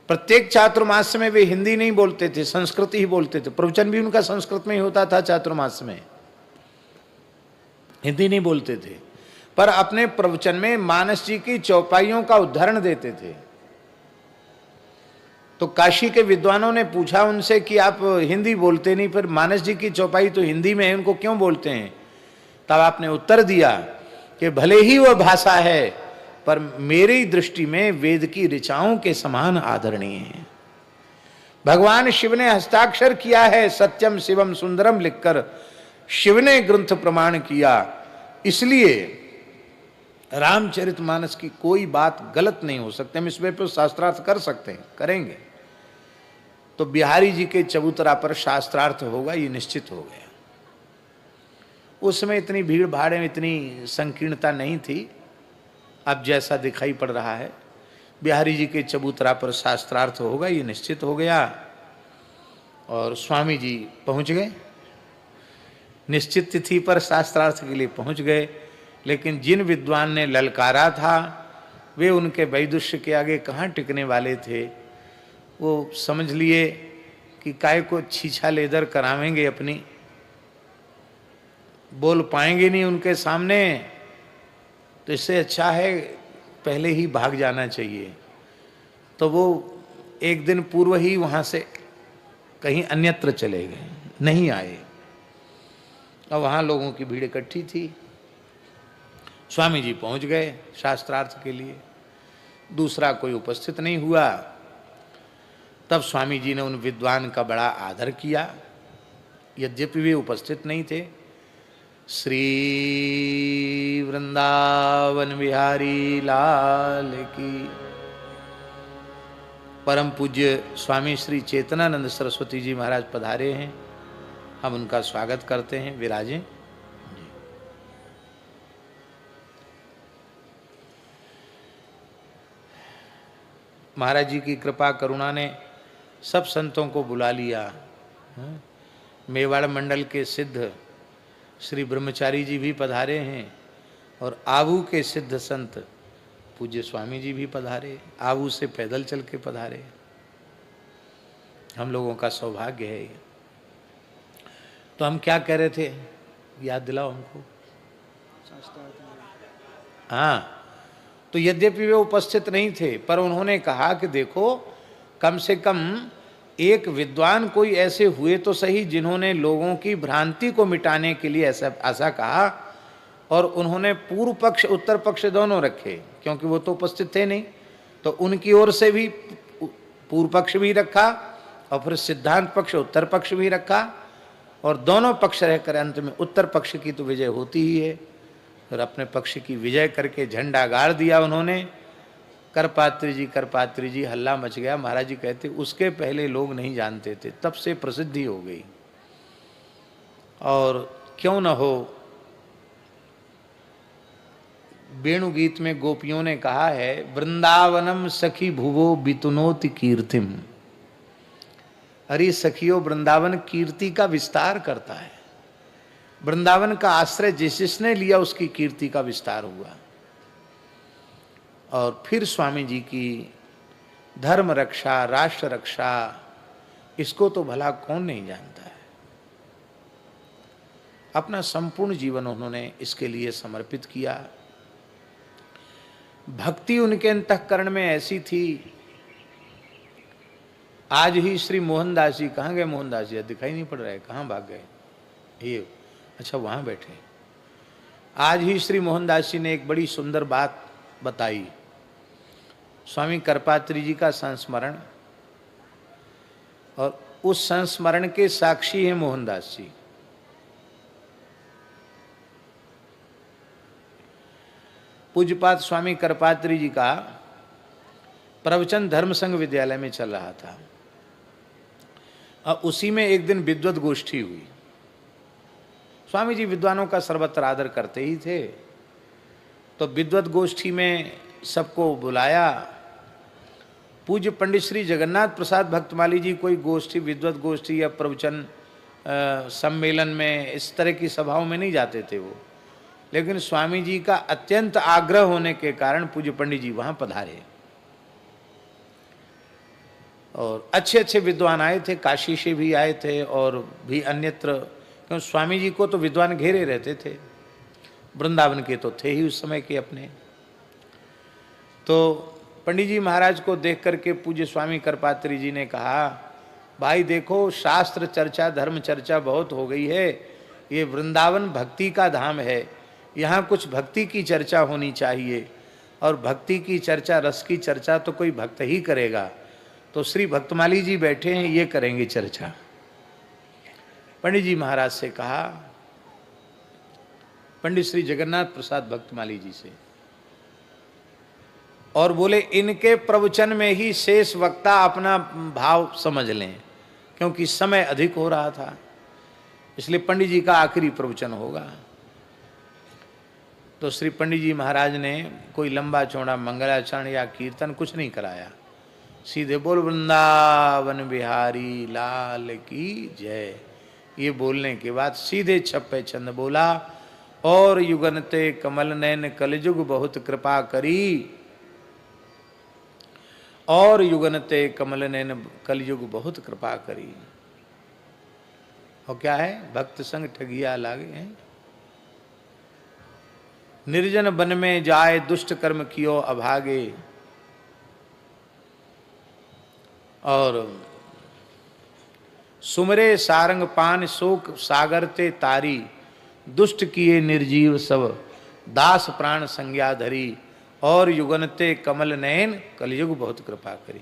प्रत्येक चातुर्मास में वे हिंदी नहीं बोलते थे, संस्कृत ही बोलते थे। प्रवचन भी उनका संस्कृत में ही होता था चातुर्मास में, हिंदी नहीं बोलते थे। पर अपने प्रवचन में मानस जी की चौपाइयों का उदाहरण देते थे। तो काशी के विद्वानों ने पूछा उनसे कि आप हिंदी बोलते नहीं, फिर मानस जी की चौपाई तो हिंदी में है, उनको क्यों बोलते हैं? तब आपने उत्तर दिया कि भले ही वह भाषा है, पर मेरी दृष्टि में वेद की ऋचाओं के समान आदरणीय है। भगवान शिव ने हस्ताक्षर किया है, सत्यम शिवम सुंदरम लिखकर शिव ने ग्रंथ प्रमाण किया। इसलिए रामचरितमानस की कोई बात गलत नहीं हो सकती। हम इसमें पर शास्त्रार्थ कर सकते हैं, करेंगे तो बिहारी जी के चबूतरा पर शास्त्रार्थ होगा, ये निश्चित हो गया। उसमें इतनी भीड़ भाड़ में इतनी संकीर्णता नहीं थी, अब जैसा दिखाई पड़ रहा है। बिहारी जी के चबूतरा पर शास्त्रार्थ होगा, ये निश्चित हो गया। और स्वामी जी पहुंच गए, निश्चित तिथि पर शास्त्रार्थ के लिए पहुंच गए। लेकिन जिन विद्वान ने ललकारा था, वे उनके वैदुष्य के आगे कहाँ टिकने वाले थे। वो समझ लिए कि काय को छीछा लेदर करावेंगे, अपनी बोल पाएंगे नहीं उनके सामने, तो इससे अच्छा है पहले ही भाग जाना चाहिए। तो वो एक दिन पूर्व ही वहाँ से कहीं अन्यत्र चले गए, नहीं आए। और वहाँ लोगों की भीड़ इकट्ठी थी। स्वामी जी पहुँच गए शास्त्रार्थ के लिए, दूसरा कोई उपस्थित नहीं हुआ। तब स्वामी जी ने उन विद्वान का बड़ा आदर किया, यद्यपि वे उपस्थित नहीं थे। श्री वृंदावन बिहारी लाल की। परम पूज्य स्वामी श्री चेतनानंद सरस्वती जी महाराज पधारे हैं, हम उनका स्वागत करते हैं। विराजें। महाराज जी की कृपा करुणा ने सब संतों को बुला लिया। मेवाड़ मंडल के सिद्ध श्री ब्रह्मचारी जी भी पधारे हैं, और आबू के सिद्ध संत पूज्य स्वामी जी भी पधारे, आबू से पैदल चल के पधारे। हम लोगों का सौभाग्य है। तो हम क्या कह रहे थे, याद दिलाओ हमको। हाँ, तो यद्यपि वे उपस्थित नहीं थे, पर उन्होंने कहा कि देखो, कम से कम एक विद्वान कोई ऐसे हुए तो सही जिन्होंने लोगों की भ्रांति को मिटाने के लिए ऐसा कहा। और उन्होंने पूर्व पक्ष उत्तर पक्ष दोनों रखे, क्योंकि वो तो उपस्थित थे नहीं, तो उनकी ओर से भी पूर्व पक्ष भी रखा, और फिर सिद्धांत पक्ष उत्तर पक्ष भी रखा, और दोनों पक्ष रहकर अंत में उत्तर पक्ष की तो विजय होती ही है। फिर अपने पक्ष की विजय करके झंडा गाड़ दिया उन्होंने। करपात्री जी हल्ला मच गया। महाराज जी कहते उसके पहले लोग नहीं जानते थे, तब से प्रसिद्धि हो गई। और क्यों न हो, वेणुगीत में गोपियों ने कहा है, वृंदावनम सखी भुवो बितुनोति कीर्तिम। अरे सखियों, वृंदावन कीर्ति का विस्तार करता है। वृंदावन का आश्रय जिसने लिया उसकी कीर्ति का विस्तार हुआ। और फिर स्वामी जी की धर्म रक्षा, राष्ट्र रक्षा, इसको तो भला कौन नहीं जानता है। अपना संपूर्ण जीवन उन्होंने इसके लिए समर्पित किया। भक्ति उनके अंतःकरण में ऐसी थी। आज ही श्री मोहनदास जी, कहाँ गए मोहनदास जी? दिखाई नहीं पड़ रहा है, कहाँ भाग गए ये? अच्छा, वहाँ बैठे। आज ही श्री मोहनदास जी ने एक बड़ी सुंदर बात बताई। स्वामी करपात्री जी का संस्मरण, और उस संस्मरण के साक्षी हैं मोहनदास जी। पूज्यपाद स्वामी करपात्री जी का प्रवचन धर्म संघ विद्यालय में चल रहा था, और उसी में एक दिन विद्वत गोष्ठी हुई। स्वामी जी विद्वानों का सर्वत्र आदर करते ही थे। तो विद्वत गोष्ठी में सबको बुलाया। पूज्य पंडित श्री जगन्नाथ प्रसाद भक्तमाली जी कोई गोष्ठी, विद्वत गोष्ठी या प्रवचन सम्मेलन में, इस तरह की सभाओं में नहीं जाते थे वो, लेकिन स्वामी जी का अत्यंत आग्रह होने के कारण पूज्य पंडित जी वहां पधारे और अच्छे अच्छे विद्वान आए थे, काशी से भी आए थे और भी अन्यत्र, क्योंकि स्वामी जी को तो विद्वान घेरे रहते थे, वृंदावन के तो थे ही उस समय के अपने। तो पंडित जी महाराज को देख करके पूज्य स्वामी करपात्री जी ने कहा, भाई देखो शास्त्र चर्चा धर्म चर्चा बहुत हो गई है, ये वृंदावन भक्ति का धाम है, यहाँ कुछ भक्ति की चर्चा होनी चाहिए, और भक्ति की चर्चा, रस की चर्चा तो कोई भक्त ही करेगा। तो श्री भक्तमाली जी बैठे हैं, ये करेंगे चर्चा। पंडित जी महाराज से कहा, पंडित श्री जगन्नाथ प्रसाद भक्तमाली जी से, और बोले इनके प्रवचन में ही शेष वक्ता अपना भाव समझ लें, क्योंकि समय अधिक हो रहा था, इसलिए पंडित जी का आखिरी प्रवचन होगा। तो श्री पंडित जी महाराज ने कोई लंबा चौड़ा मंगलाचरण या कीर्तन कुछ नहीं कराया, सीधे बोल वृंदावन बिहारी लाल की जय, ये बोलने के बाद सीधे छप्पे छंद बोला, और युगनते कमल नैन कलयुग बहुत कृपा करी, और युगनते कमल नैन कलयुग बहुत कृपा करी। और क्या है, भक्त संग ठगिया लागे हैं, निर्जन वन में जाए दुष्ट कर्म कियो अभागे, और सुमरे सारंग पान शोक सागर ते तारी, दुष्ट किए निर्जीव सब दास प्राण संज्ञा धरी, और युगनते कमल नयन कलयुग बहुत कृपा करी।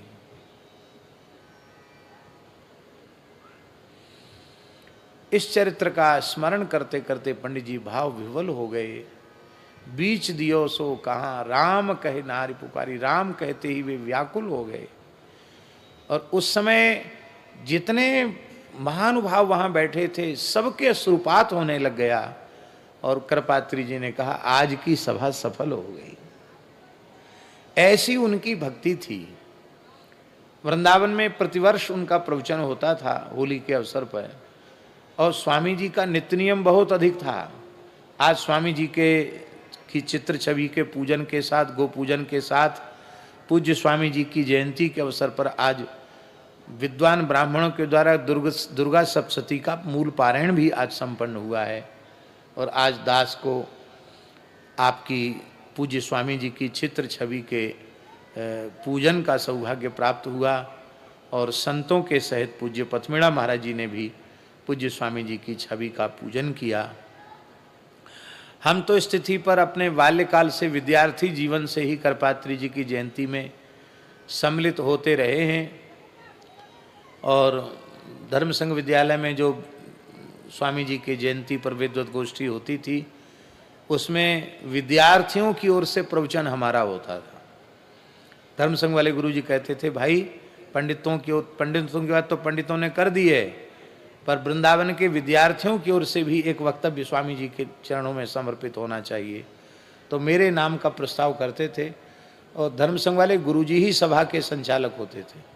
इस चरित्र का स्मरण करते करते पंडित जी भाव विह्वल हो गए। बीच दियो सो कहाँ राम कहे नारी पुकारी, राम कहते ही वे व्याकुल हो गए। और उस समय जितने महानुभाव वहां बैठे थे सबके अश्रुपात होने लग गया, और कृपात्री जी ने कहा आज की सभा सफल हो गई। ऐसी उनकी भक्ति थी। वृंदावन में प्रतिवर्ष उनका प्रवचन होता था होली के अवसर पर, और स्वामी जी का नित्य नियम बहुत अधिक था। आज स्वामी जी की चित्र छवि के पूजन के साथ, गो पूजन के साथ, पूज्य स्वामी जी की जयंती के अवसर पर आज विद्वान ब्राह्मणों के द्वारा दुर्गा सप्तशती का मूल पारायण भी आज संपन्न हुआ है। और आज दास को आपकी पूज्य स्वामी जी की चित्र छवि के पूजन का सौभाग्य प्राप्त हुआ, और संतों के सहित पूज्य पथमेड़ा महाराज जी ने भी पूज्य स्वामी जी की छवि का पूजन किया। हम तो स्थिति पर अपने बाल्यकाल से, विद्यार्थी जीवन से ही करपात्री जी की जयंती में सम्मिलित होते रहे हैं, और धर्म संघ विद्यालय में जो स्वामी जी की जयंती पर विद्वत गोष्ठी होती थी, उसमें विद्यार्थियों की ओर से प्रवचन हमारा होता था। धर्म संघ वाले गुरु जी कहते थे, भाई पंडितों की बात तो पंडितों ने कर दी है, पर वृंदावन के विद्यार्थियों की ओर से भी एक वक्तव्य स्वामी जी के चरणों में समर्पित होना चाहिए। तो मेरे नाम का प्रस्ताव करते थे, और धर्म संघ वाले गुरु जी ही सभा के संचालक होते थे।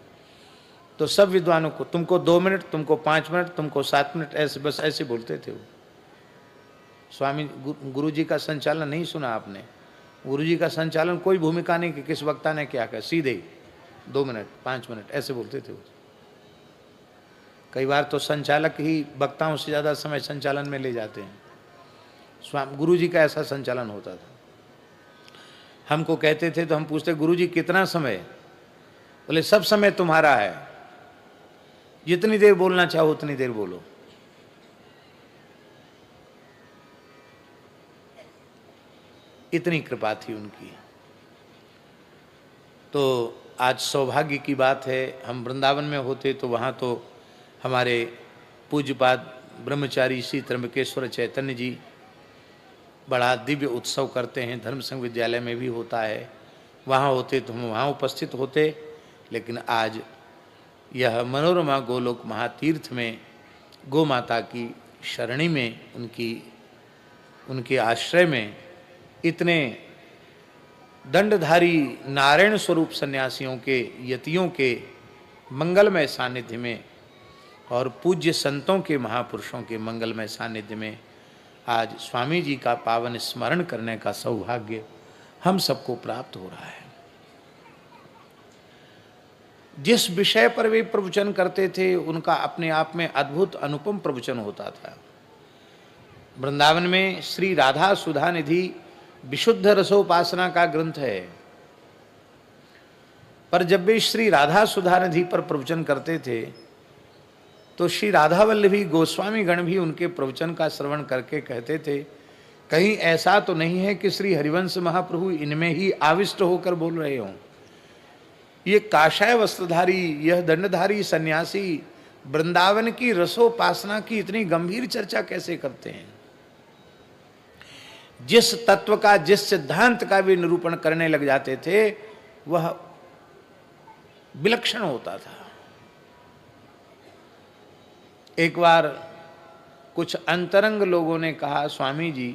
तो सब विद्वानों को तुमको 2 मिनट, तुमको 5 मिनट, तुमको 7 मिनट, ऐसे बस ऐसे बोलते थे वो। स्वामी गुरु जी का संचालन नहीं सुना आपने? गुरु जी का संचालन कोई भूमिका नहीं कि किस वक्ता ने क्या कहा, सीधे 2 मिनट 5 मिनट ऐसे बोलते थे वो। कई बार तो संचालक ही वक्ताओं से ज़्यादा समय संचालन में ले जाते हैं। स्वामी गुरु जी का ऐसा संचालन होता था। हमको कहते थे तो हम पूछते, गुरु जी कितना समय? बोले सब समय तुम्हारा है, जितनी देर बोलना चाहो उतनी देर बोलो। इतनी कृपा थी उनकी। तो आज सौभाग्य की बात है, हम वृंदावन में होते तो वहाँ तो हमारे पूज्यपाद ब्रह्मचारी श्री त्र्यंबकेश्वर चैतन्य जी बड़ा दिव्य उत्सव करते हैं, धर्म संघ विद्यालय में भी होता है। वहाँ होते तो हम वहाँ उपस्थित होते, लेकिन आज यह मनोरमा गोलोक महातीर्थ में गौ माता की शरणी में, उनके आश्रय में इतने दंडधारी नारायण स्वरूप सन्यासियों के, यतियों के मंगलमय सानिध्य में और पूज्य संतों के, महापुरुषों के मंगलमय सानिध्य में आज स्वामी जी का पावन स्मरण करने का सौभाग्य हम सबको प्राप्त हो रहा है। जिस विषय पर वे प्रवचन करते थे उनका अपने आप में अद्भुत अनुपम प्रवचन होता था। वृंदावन में श्री राधा सुधा निधि विशुद्ध रसोपासना का ग्रंथ है, पर जब वे श्री राधा सुधा निधि पर प्रवचन करते थे तो श्री राधा वल्लभी गोस्वामी गण भी उनके प्रवचन का श्रवण करके कहते थे, कहीं ऐसा तो नहीं है कि श्री हरिवंश महाप्रभु इनमें ही आविष्ट होकर बोल रहे हों। ये काषाय वस्त्रधारी, यह दंडधारी सन्यासी वृंदावन की रसोपासना की इतनी गंभीर चर्चा कैसे करते हैं। जिस तत्व का, जिस सिद्धांत का वे निरूपण करने लग जाते थे वह विलक्षण होता था। एक बार कुछ अंतरंग लोगों ने कहा, स्वामी जी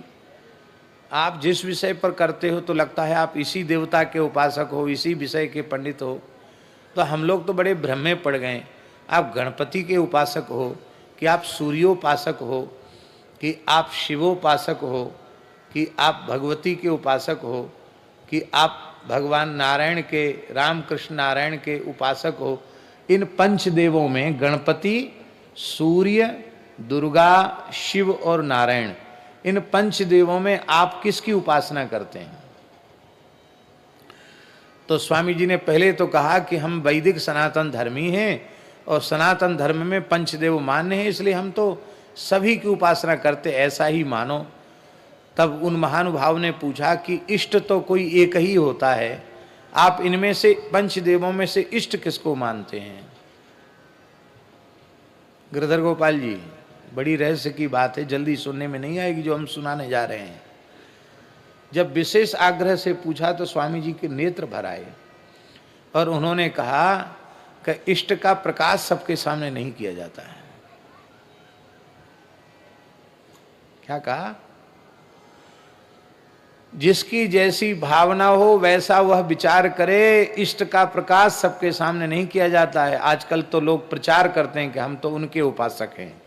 आप जिस विषय पर करते हो तो लगता है आप इसी देवता के उपासक हो, इसी विषय के पंडित हो, तो हम लोग तो बड़े भ्रम में पड़ गए। आप गणपति के उपासक हो कि आप सूर्योपासक हो कि आप शिवोपासक हो कि आप भगवती के उपासक हो कि आप भगवान नारायण के, रामकृष्ण नारायण के उपासक हो। इन पंचदेवों में गणपति, सूर्य, दुर्गा, शिव और नारायण, इन पंचदेवों में आप किसकी उपासना करते हैं? तो स्वामी जी ने पहले तो कहा कि हम वैदिक सनातन धर्मी हैं और सनातन धर्म में पंचदेव मान्य हैं, इसलिए हम तो सभी की उपासना करते, ऐसा ही मानो। तब उन महानुभाव ने पूछा कि इष्ट तो कोई एक ही होता है, आप इनमें से पंचदेवों में से इष्ट किसको मानते हैं? गिरधर गोपाल जी, बड़ी रहस्य की बात है, जल्दी सुनने में नहीं आएगी जो हम सुनाने जा रहे हैं। जब विशेष आग्रह से पूछा तो स्वामी जी के नेत्र भर आए और उन्होंने कहा कि इष्ट का प्रकाश सबके सामने नहीं किया जाता है। क्या कहा? जिसकी जैसी भावना हो वैसा वह विचार करे, इष्ट का प्रकाश सबके सामने नहीं किया जाता है। आजकल तो लोग प्रचार करते हैं कि हम तो उनके उपासक हैं,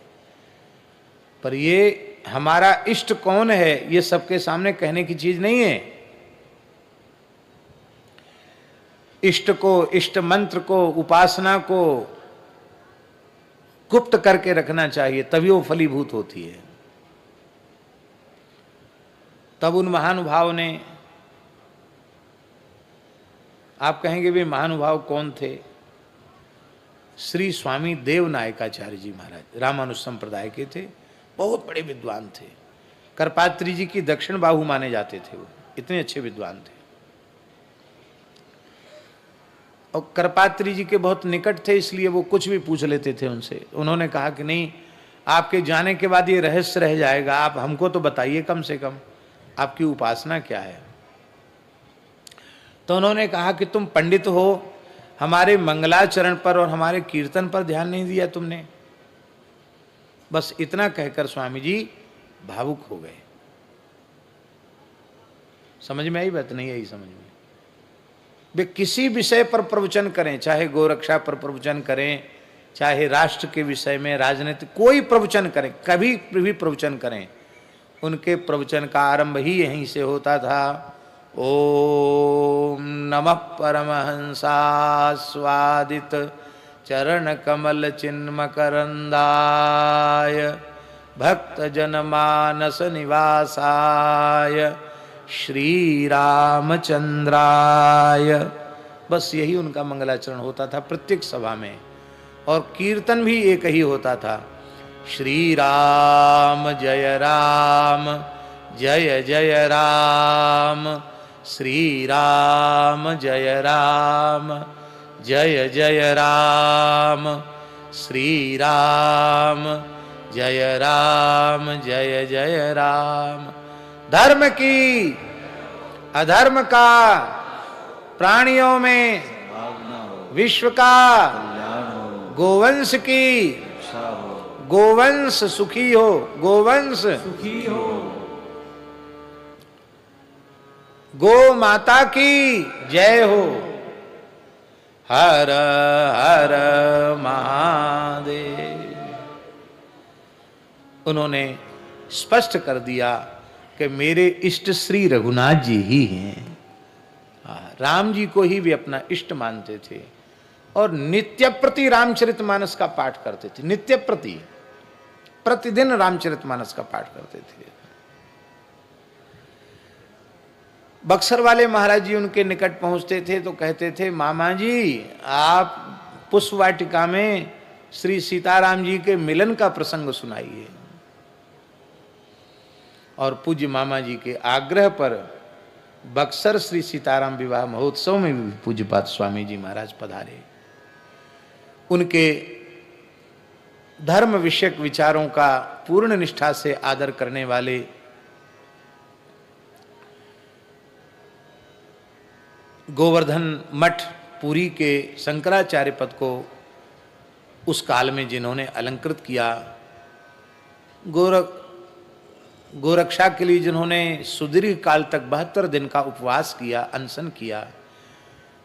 पर ये हमारा इष्ट कौन है ये सबके सामने कहने की चीज नहीं है। इष्ट को, इष्ट मंत्र को, उपासना को गुप्त करके रखना चाहिए, तभी वो फलीभूत होती है। तब उन महानुभाव ने, आप कहेंगे वे महानुभाव कौन थे? श्री स्वामी देवनायकाचार्य जी महाराज रामानुज संप्रदाय के थे, बहुत बड़े विद्वान थे। करपात्री जी की दक्षिण बाहु माने जाते थे, वो इतने अच्छे विद्वान थे और करपात्री जी के बहुत निकट थे, इसलिए वो कुछ भी पूछ लेते थे उनसे। उन्होंने कहा कि नहीं, आपके जाने के बाद ये रहस्य रह जाएगा, आप हमको तो बताइए कम से कम आपकी उपासना क्या है। तो उन्होंने कहा कि तुम पंडित हो, हमारे मंगलाचरण पर और हमारे कीर्तन पर ध्यान नहीं दिया तुमने। बस इतना कहकर स्वामी जी भावुक हो गए। समझ में आई बात? नहीं आई समझ में? वे किसी विषय पर प्रवचन करें, चाहे गोरक्षा पर प्रवचन करें, चाहे राष्ट्र के विषय में, राजनीति, कोई प्रवचन करें, कभी भी प्रवचन करें, उनके प्रवचन का आरंभ ही यहीं से होता था। ओम नमः परमहंसास्वादित चरण कमल चिन्मकरंदाय भक्त जनमानस निवासाय श्री रामचंद्राय। बस यही उनका मंगलाचरण होता था प्रत्येक सभा में, और कीर्तन भी एक ही होता था, श्री राम जय राम जय जय राम, श्री राम जय राम जय जय राम, श्री राम जय राम जय जय राम। धर्म की अधर्म का प्राणियों में, विश्व का गोवंश की अच्छा हो, गोवंश सुखी हो, गोवंश सुखी हो, गो माता की जय हो। हर हर महादेव। उन्होंने स्पष्ट कर दिया कि मेरे इष्ट श्री रघुनाथ जी ही हैं। राम जी को ही वे अपना इष्ट मानते थे और नित्य प्रति रामचरितमानस का पाठ करते थे। नित्य प्रति, प्रतिदिन रामचरितमानस का पाठ करते थे। बक्सर वाले महाराज जी उनके निकट पहुंचते थे तो कहते थे, मामा जी आप पुष्प वाटिका में श्री सीताराम जी के मिलन का प्रसंग सुनाइए। और पूज्य मामा जी के आग्रह पर बक्सर श्री सीताराम विवाह महोत्सव में भी पूज्यपाद स्वामी जी महाराज पधारे। उनके धर्म विषयक विचारों का पूर्ण निष्ठा से आदर करने वाले गोवर्धन मठ पुरी के शंकराचार्य पद को उस काल में जिन्होंने अलंकृत किया, गोरक्षा के लिए जिन्होंने सुदीर्घ काल तक 72 दिन का उपवास किया, अनशन किया,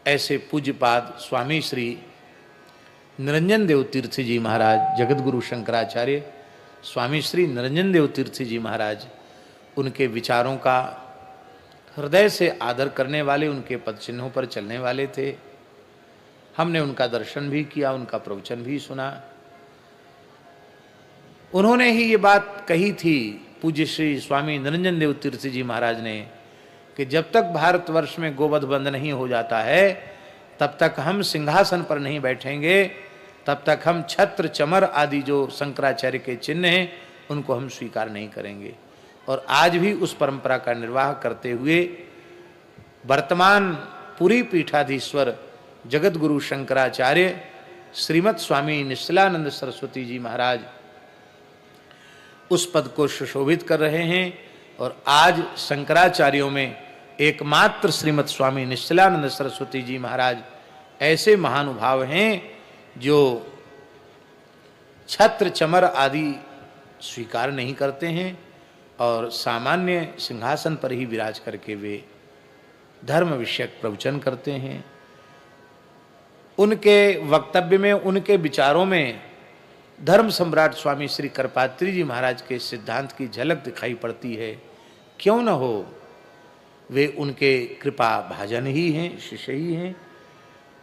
ऐसे पूज्यपाद स्वामी श्री निरंजन देव तीर्थ जी महाराज, जगत गुरु शंकराचार्य स्वामी श्री निरंजन देव तीर्थ जी महाराज, उनके विचारों का हृदय से आदर करने वाले, उनके पद चिन्हों पर चलने वाले थे। हमने उनका दर्शन भी किया, उनका प्रवचन भी सुना। उन्होंने ही ये बात कही थी पूज्य श्री स्वामी निरंजन देव तीर्थ जी महाराज ने कि जब तक भारतवर्ष में गोवध बंद नहीं हो जाता है तब तक हम सिंहासन पर नहीं बैठेंगे, तब तक हम छत्र चमर आदि जो शंकराचार्य के चिन्ह हैं उनको हम स्वीकार नहीं करेंगे। और आज भी उस परंपरा का निर्वाह करते हुए वर्तमान पुरी पीठाधीश्वर जगत गुरु शंकराचार्य श्रीमद स्वामी निश्चलानंद सरस्वती जी महाराज उस पद को सुशोभित कर रहे हैं। और आज शंकराचार्यों में एकमात्र श्रीमद स्वामी निश्चलानंद सरस्वती जी महाराज ऐसे महानुभाव हैं जो छत्र चमर आदि स्वीकार नहीं करते हैं और सामान्य सिंहासन पर ही विराज करके वे धर्म विषयक प्रवचन करते हैं। उनके वक्तव्य में, उनके विचारों में धर्म सम्राट स्वामी श्री करपात्री जी महाराज के सिद्धांत की झलक दिखाई पड़ती है। क्यों न हो, वे उनके कृपा भाजन ही हैं, शिष्य ही हैं।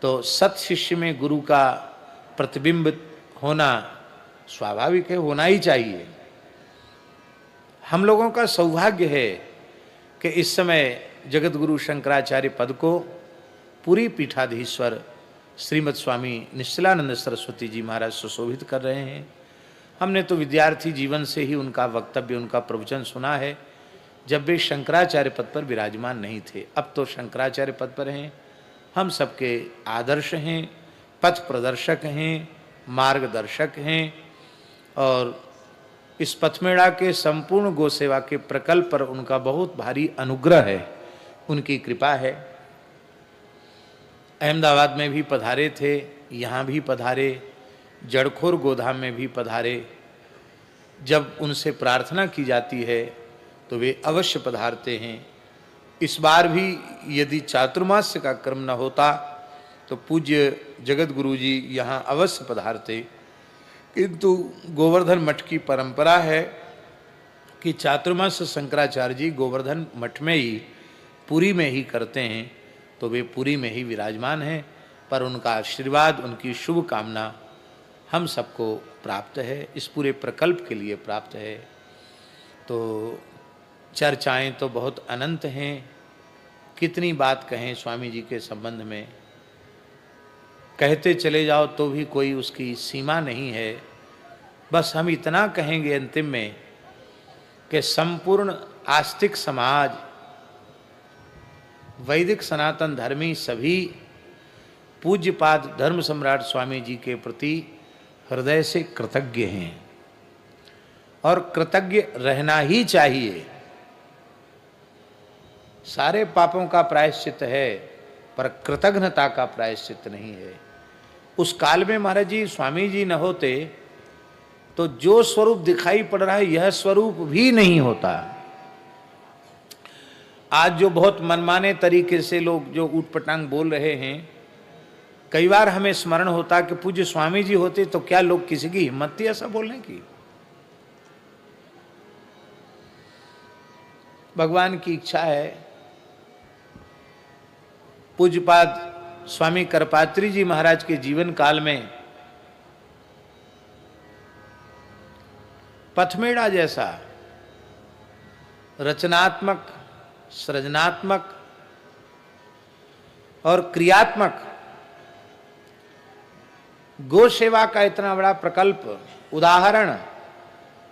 तो सत शिष्य में गुरु का प्रतिबिंब होना स्वाभाविक है, होना ही चाहिए। हम लोगों का सौभाग्य है कि इस समय जगत गुरु शंकराचार्य पद को पूरी पीठाधीश्वर श्रीमद स्वामी निश्चलानंद सरस्वती जी महाराज सुशोभित कर रहे हैं। हमने तो विद्यार्थी जीवन से ही उनका वक्तव्य, उनका प्रवचन सुना है जब वे शंकराचार्य पद पर विराजमान नहीं थे। अब तो शंकराचार्य पद पर हैं, हम सबके आदर्श हैं, पथ प्रदर्शक हैं, मार्गदर्शक हैं। और इस पथमेड़ा के संपूर्ण गो सेवा के प्रकल्प पर उनका बहुत भारी अनुग्रह है, उनकी कृपा है। अहमदाबाद में भी पधारे थे, यहाँ भी पधारे, जड़खोर गोधाम में भी पधारे। जब उनसे प्रार्थना की जाती है तो वे अवश्य पधारते हैं। इस बार भी यदि चातुर्मास्य का क्रम न होता तो पूज्य जगत गुरु जी यहाँ अवश्य पधारते, किंतु गोवर्धन मठ की परंपरा है कि चातुर्मास्य शंकराचार्य जी गोवर्धन मठ में ही, पुरी में ही करते हैं, तो वे पुरी में ही विराजमान हैं। पर उनका आशीर्वाद, उनकी शुभ कामना हम सबको प्राप्त है, इस पूरे प्रकल्प के लिए प्राप्त है। तो चर्चाएं तो बहुत अनंत हैं, कितनी बात कहें स्वामी जी के संबंध में, कहते चले जाओ तो भी कोई उसकी सीमा नहीं है। बस हम इतना कहेंगे अंतिम में कि संपूर्ण आस्तिक समाज, वैदिक सनातन धर्मी सभी पूज्यपाद धर्म सम्राट स्वामी जी के प्रति हृदय से कृतज्ञ हैं और कृतज्ञ रहना ही चाहिए। सारे पापों का प्रायश्चित है पर कृतज्ञता का प्रायश्चित नहीं है। उस काल में महाराज जी, स्वामी जी न होते तो जो स्वरूप दिखाई पड़ रहा है यह स्वरूप भी नहीं होता। आज जो बहुत मनमाने तरीके से लोग जो ऊटपटांग बोल रहे हैं, कई बार हमें स्मरण होता कि पूज्य स्वामी जी होते तो क्या लोग किसी की हिम्मत थी ऐसा बोलने की। भगवान की इच्छा है, पूज्यपाद स्वामी करपात्री जी महाराज के जीवन काल में पथमेड़ा जैसा रचनात्मक, सृजनात्मक और क्रियात्मक गो सेवा का इतना बड़ा प्रकल्प, उदाहरण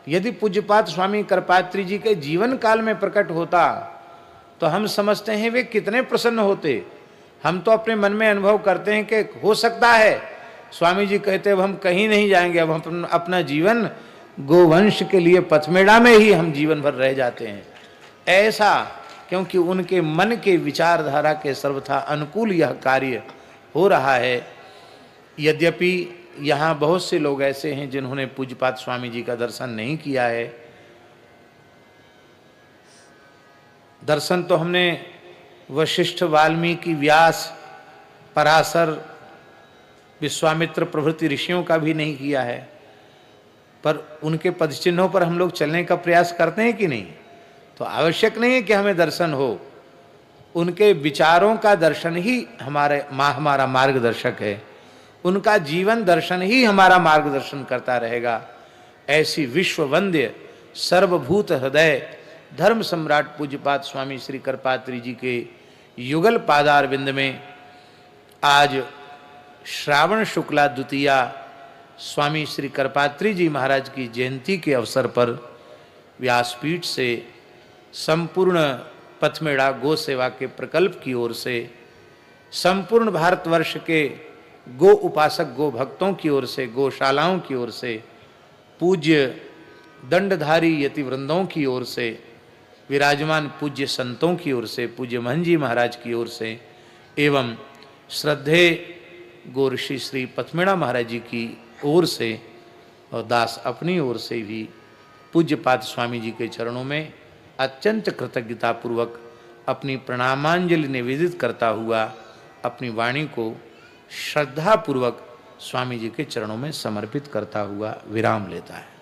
यदि पूज्यपाद स्वामी करपात्री जी के जीवन काल में प्रकट होता तो हम समझते हैं वे कितने प्रसन्न होते। हम तो अपने मन में अनुभव करते हैं कि हो सकता है स्वामी जी कहते अब हम कहीं नहीं जाएंगे, अब हम अपना जीवन गोवंश के लिए पथमेड़ा में ही हम जीवन भर रह जाते हैं। ऐसा क्योंकि उनके मन के विचारधारा के सर्वथा अनुकूल यह कार्य हो रहा है। यद्यपि यहाँ बहुत से लोग ऐसे हैं जिन्होंने पूज्यपाद स्वामी जी का दर्शन नहीं किया है। दर्शन तो हमने वशिष्ठ, वाल्मीकि, व्यास, पराशर, विश्वामित्र प्रभृति ऋषियों का भी नहीं किया है, पर उनके पदचिन्हों पर हम लोग चलने का प्रयास करते हैं कि नहीं। तो आवश्यक नहीं है कि हमें दर्शन हो, उनके विचारों का दर्शन ही हमारा मार्गदर्शक है, उनका जीवन दर्शन ही हमारा मार्गदर्शन करता रहेगा। ऐसी विश्ववंद्य सर्वभूत हृदय धर्म सम्राट पूज्यपाद स्वामी श्री करपात्री जी के युगल पादारविंद में आज श्रावण शुक्ला द्वितीया स्वामी श्री करपात्री जी महाराज की जयंती के अवसर पर व्यासपीठ से संपूर्ण पथमेड़ा गो सेवा के प्रकल्प की ओर से, संपूर्ण भारतवर्ष के गो उपासक गो भक्तों की ओर से, गौशालाओं की ओर से, पूज्य दंडधारी यति वृंदों की ओर से, विराजमान पूज्य संतों की ओर से, पूज्य महन जी महाराज की ओर से एवं श्रद्धेय गो ऋषि श्री पथमेड़ा महाराज जी की ओर से और दास अपनी ओर से भी पूज्यपाद स्वामी जी के चरणों में अत्यंत कृतज्ञता पूर्वक अपनी प्रणामांजलि निवेदित करता हुआ अपनी वाणी को श्रद्धा पूर्वक स्वामी जी के चरणों में समर्पित करता हुआ विराम लेता है।